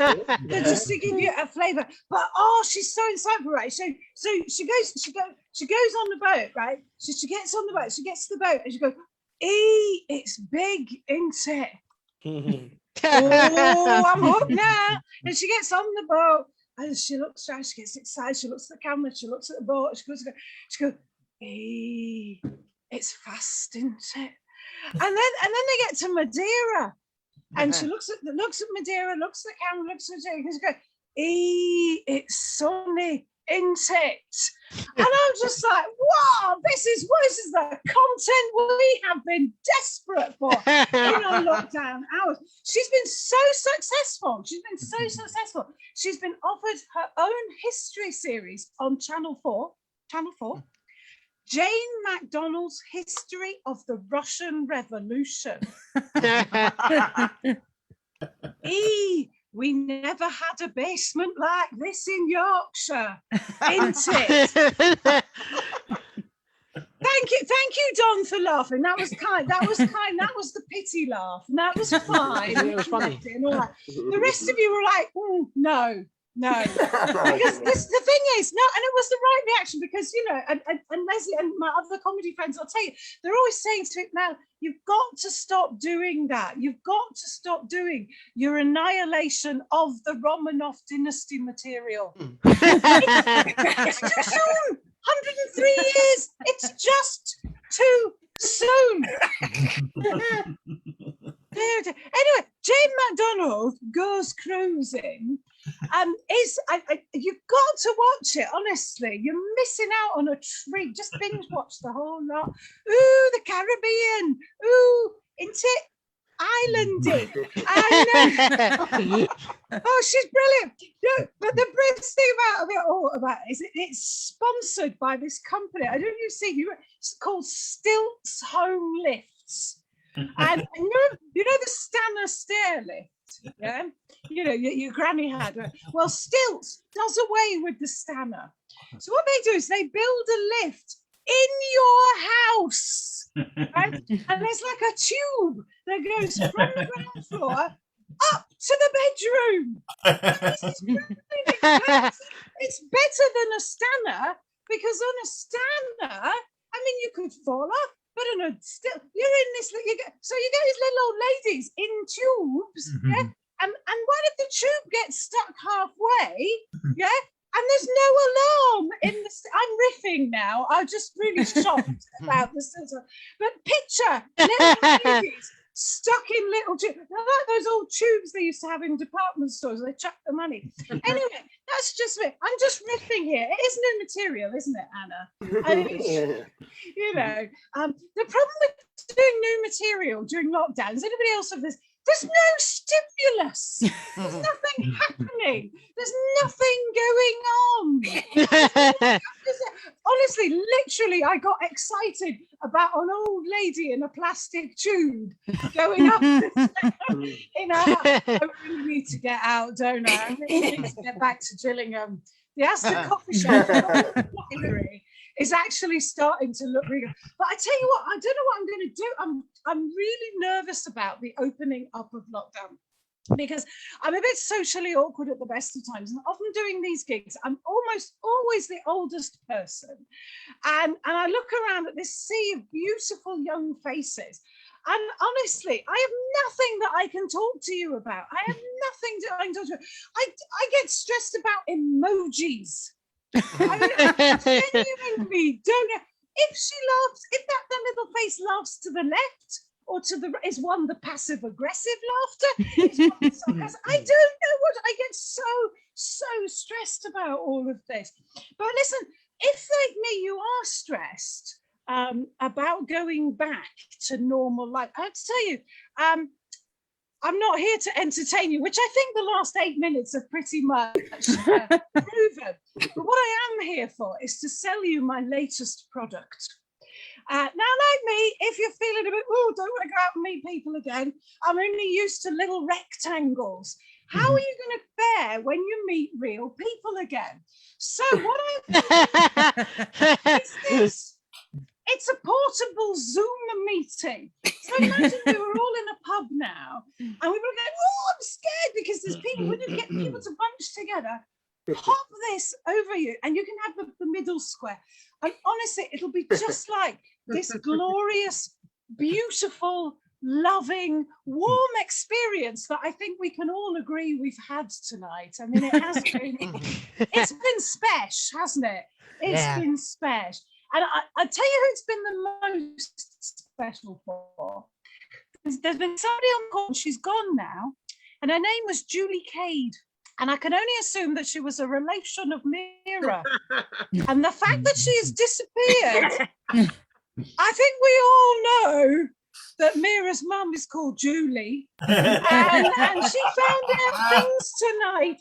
just to give you a flavour, but she's so insightful, right? So she goes on the boat, right? So she gets on the boat, she gets to the boat, and she goes, it's big, isn't it? I'm hooked now. And she gets on the boat, and she looks around, she gets excited, she looks at the camera, she looks at the boat, she goes, it's fast, isn't it? And then they get to Madeira. And she looks at Madeira, looks at the camera, looks at Madeira, and she goes, it's sunny, isn't it? And I'm just like, wow, this is the content we have been desperate for in our lockdown hours. She's been so successful. She's been offered her own history series on Channel 4. Jane MacDonald's History of the Russian Revolution. We never had a basement like this in Yorkshire, ain't it? Thank you, Don, for laughing. That was kind. That was the pity laugh. And that was fine. It was funny. And all that. The rest of you were like, no. No, because the thing is, no, and it was the right reaction because, you know, and Leslie and my other comedy friends, I'll tell you, they're always saying to me, now, you've got to stop doing that. You've got to stop doing your annihilation of the Romanov dynasty material. It's too soon. 103 years. It's just too soon. Anyway, Jane McDonald Goes Cruising. You've got to watch it. Honestly, you're missing out on a treat. Just binge watch the whole lot. Ooh, the Caribbean. Ooh, into islandy. I know. Oh, she's brilliant. No, but the best thing about it all is it's sponsored by this company. I don't know if you've seen. It's called Stilts Home Lifts. And you know the Stanner stair lift, yeah? You know, your granny had one. Well, Stilts does away with the Stanner. So what they do is they build a lift in your house, right? And there's like a tube that goes from the ground floor up to the bedroom. It's better than a Stanner because on a Stanner, I mean, you could fall off. But no, still, you're in this. So you get these little old ladies in tubes, yeah. And what if the tube gets stuck halfway, yeah? And there's no alarm in the. I'm riffing now. I'm just really shocked about the system. But picture little ladies stuck in little tubes. Like those old tubes they used to have in department stores. They chuck the money. Anyway, that's just me. I'm just riffing here. It is new material, isn't it, Anna? I mean, you know, the problem with doing new material during lockdown, is anybody else have this? There's no stimulus. There's nothing happening. There's nothing going on. Honestly, literally, I got excited about an old lady in a plastic tube going up in a house. I really need to get out, don't I? I really need to get back to Gillingham. The Aston Coffee Shop is actually starting to look really good. But I tell you what, I don't know what I'm going to do. I'm really nervous about the opening up of lockdown because I'm a bit socially awkward at the best of times. And often doing these gigs, I'm almost always the oldest person. And I look around at this sea of beautiful young faces. And honestly, I have nothing that I can talk to you about. I have nothing that I can talk to you about. I get stressed about emojis. I genuinely don't know if she laughs, if that little face laughs to the left or to the right. Is one the passive aggressive laughter? Is one the sarcastic? I don't know what I get so stressed about all of this. But listen, if like me, you are stressed about going back to normal life, I have to tell you, I'm not here to entertain you, which I think the last 8 minutes have pretty much proven. But what I am here for is to sell you my latest product. Now, like me, if you're feeling a bit, oh, don't want to go out and meet people again, I'm only used to little rectangles. How are you going to fare when you meet real people again? So what is this? It's a portable Zoom meeting. So imagine we were all in a pub now and we were going, oh, I'm scared because there's people, when you get people to bunch together, pop this over you and you can have the middle square. And honestly, it'll be just like this glorious, beautiful, loving, warm experience that I think we can all agree we've had tonight. I mean, it has been, it's been special, hasn't it? It's been special. And I tell you who it's been the most special for. There's been somebody on call, she's gone now, and her name was Julie Cade. And I can only assume that she was a relation of Meera. And the fact that she has disappeared, I think we all know that Meera's mum is called Julie. And she found out things tonight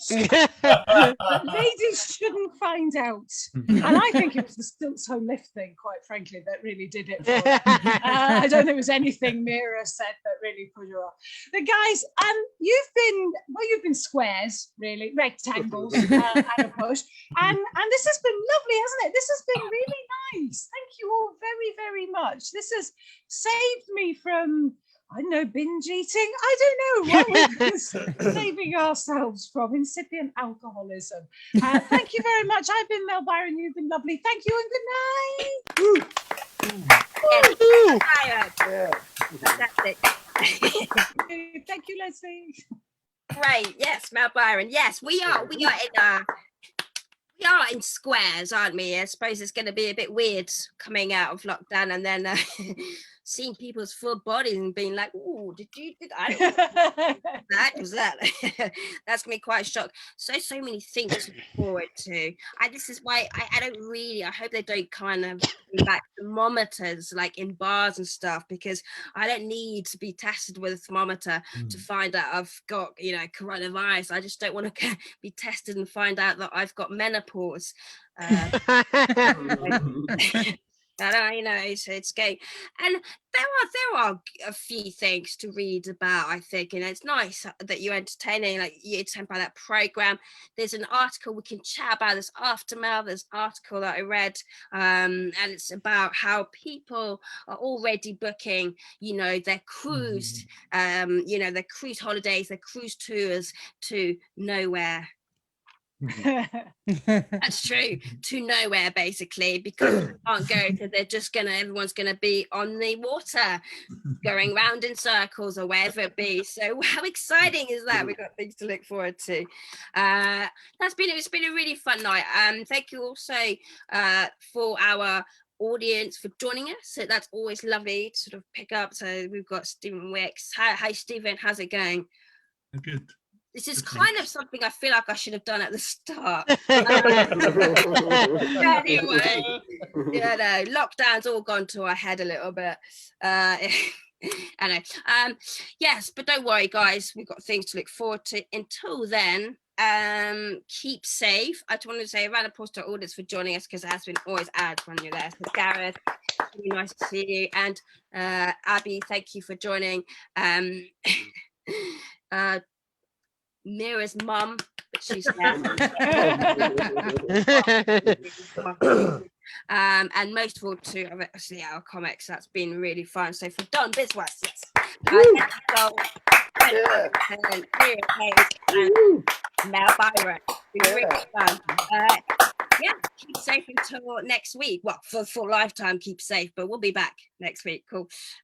that ladies shouldn't find out. And I think it was the Stilts Home Lift thing, quite frankly, that really did it for her. I don't think it was anything Meera said that really put her off. The guys, you've been squares, really, rectangles and a push. And this has been lovely, hasn't it? This has been really nice. Thank you all very, very much. This has saved me from I don't know, binge eating. I don't know what we're saving ourselves from incipient alcoholism. Thank you very much. I've been Mel Byron. You've been lovely. Thank you and good night. Fantastic. Thank you, Leslie. Great. Yes, Mel Byron. Yes, we are in squares, aren't we? I suppose it's going to be a bit weird coming out of lockdown and then seeing people's full bodies and being like, "Oh, I don't know that was that." That's gonna be quite a shock. So many things to look forward to. This is why I don't really. I hope they don't kind of bring back thermometers like in bars and stuff, because I don't need to be tested with a thermometer to find out I've got coronavirus. I just don't want to be tested and find out that I've got menopause. So it's going, and there are a few things to read about, I think, and it's nice that you're entertaining, like you're entertained by that program. There's an article we can chat about this aftermath. There's an article that I read, and it's about how people are already booking, their cruise, their cruise holidays, their cruise tours to nowhere. That's true, to nowhere basically, because they can't go because everyone's gonna be on the water going round in circles or wherever it be. So how exciting is that? We've got things to look forward to. It's been a really fun night. Thank you also for our audience for joining us. So that's always lovely to sort of pick up. So we've got Stephen Wicks. Hi Stephen, how's it going? Good. This is kind of something I feel like I should have done at the start. Anyway, lockdown's all gone to our head a little bit. I know. Yes, but don't worry, guys. We've got things to look forward to. Until then, keep safe. I just wanted to say a round of applause to our audience for joining us, because it has been always ads when you're there. So Gareth, really nice to see you, and Abby, thank you for joining. Meera's mum, but she's there. And most of all to obviously our comics. That's been really fun. So for Don Biswas, yes. And Mel Byron. Really fun. Keep safe until next week. Well, for lifetime, keep safe, but we'll be back next week. Cool.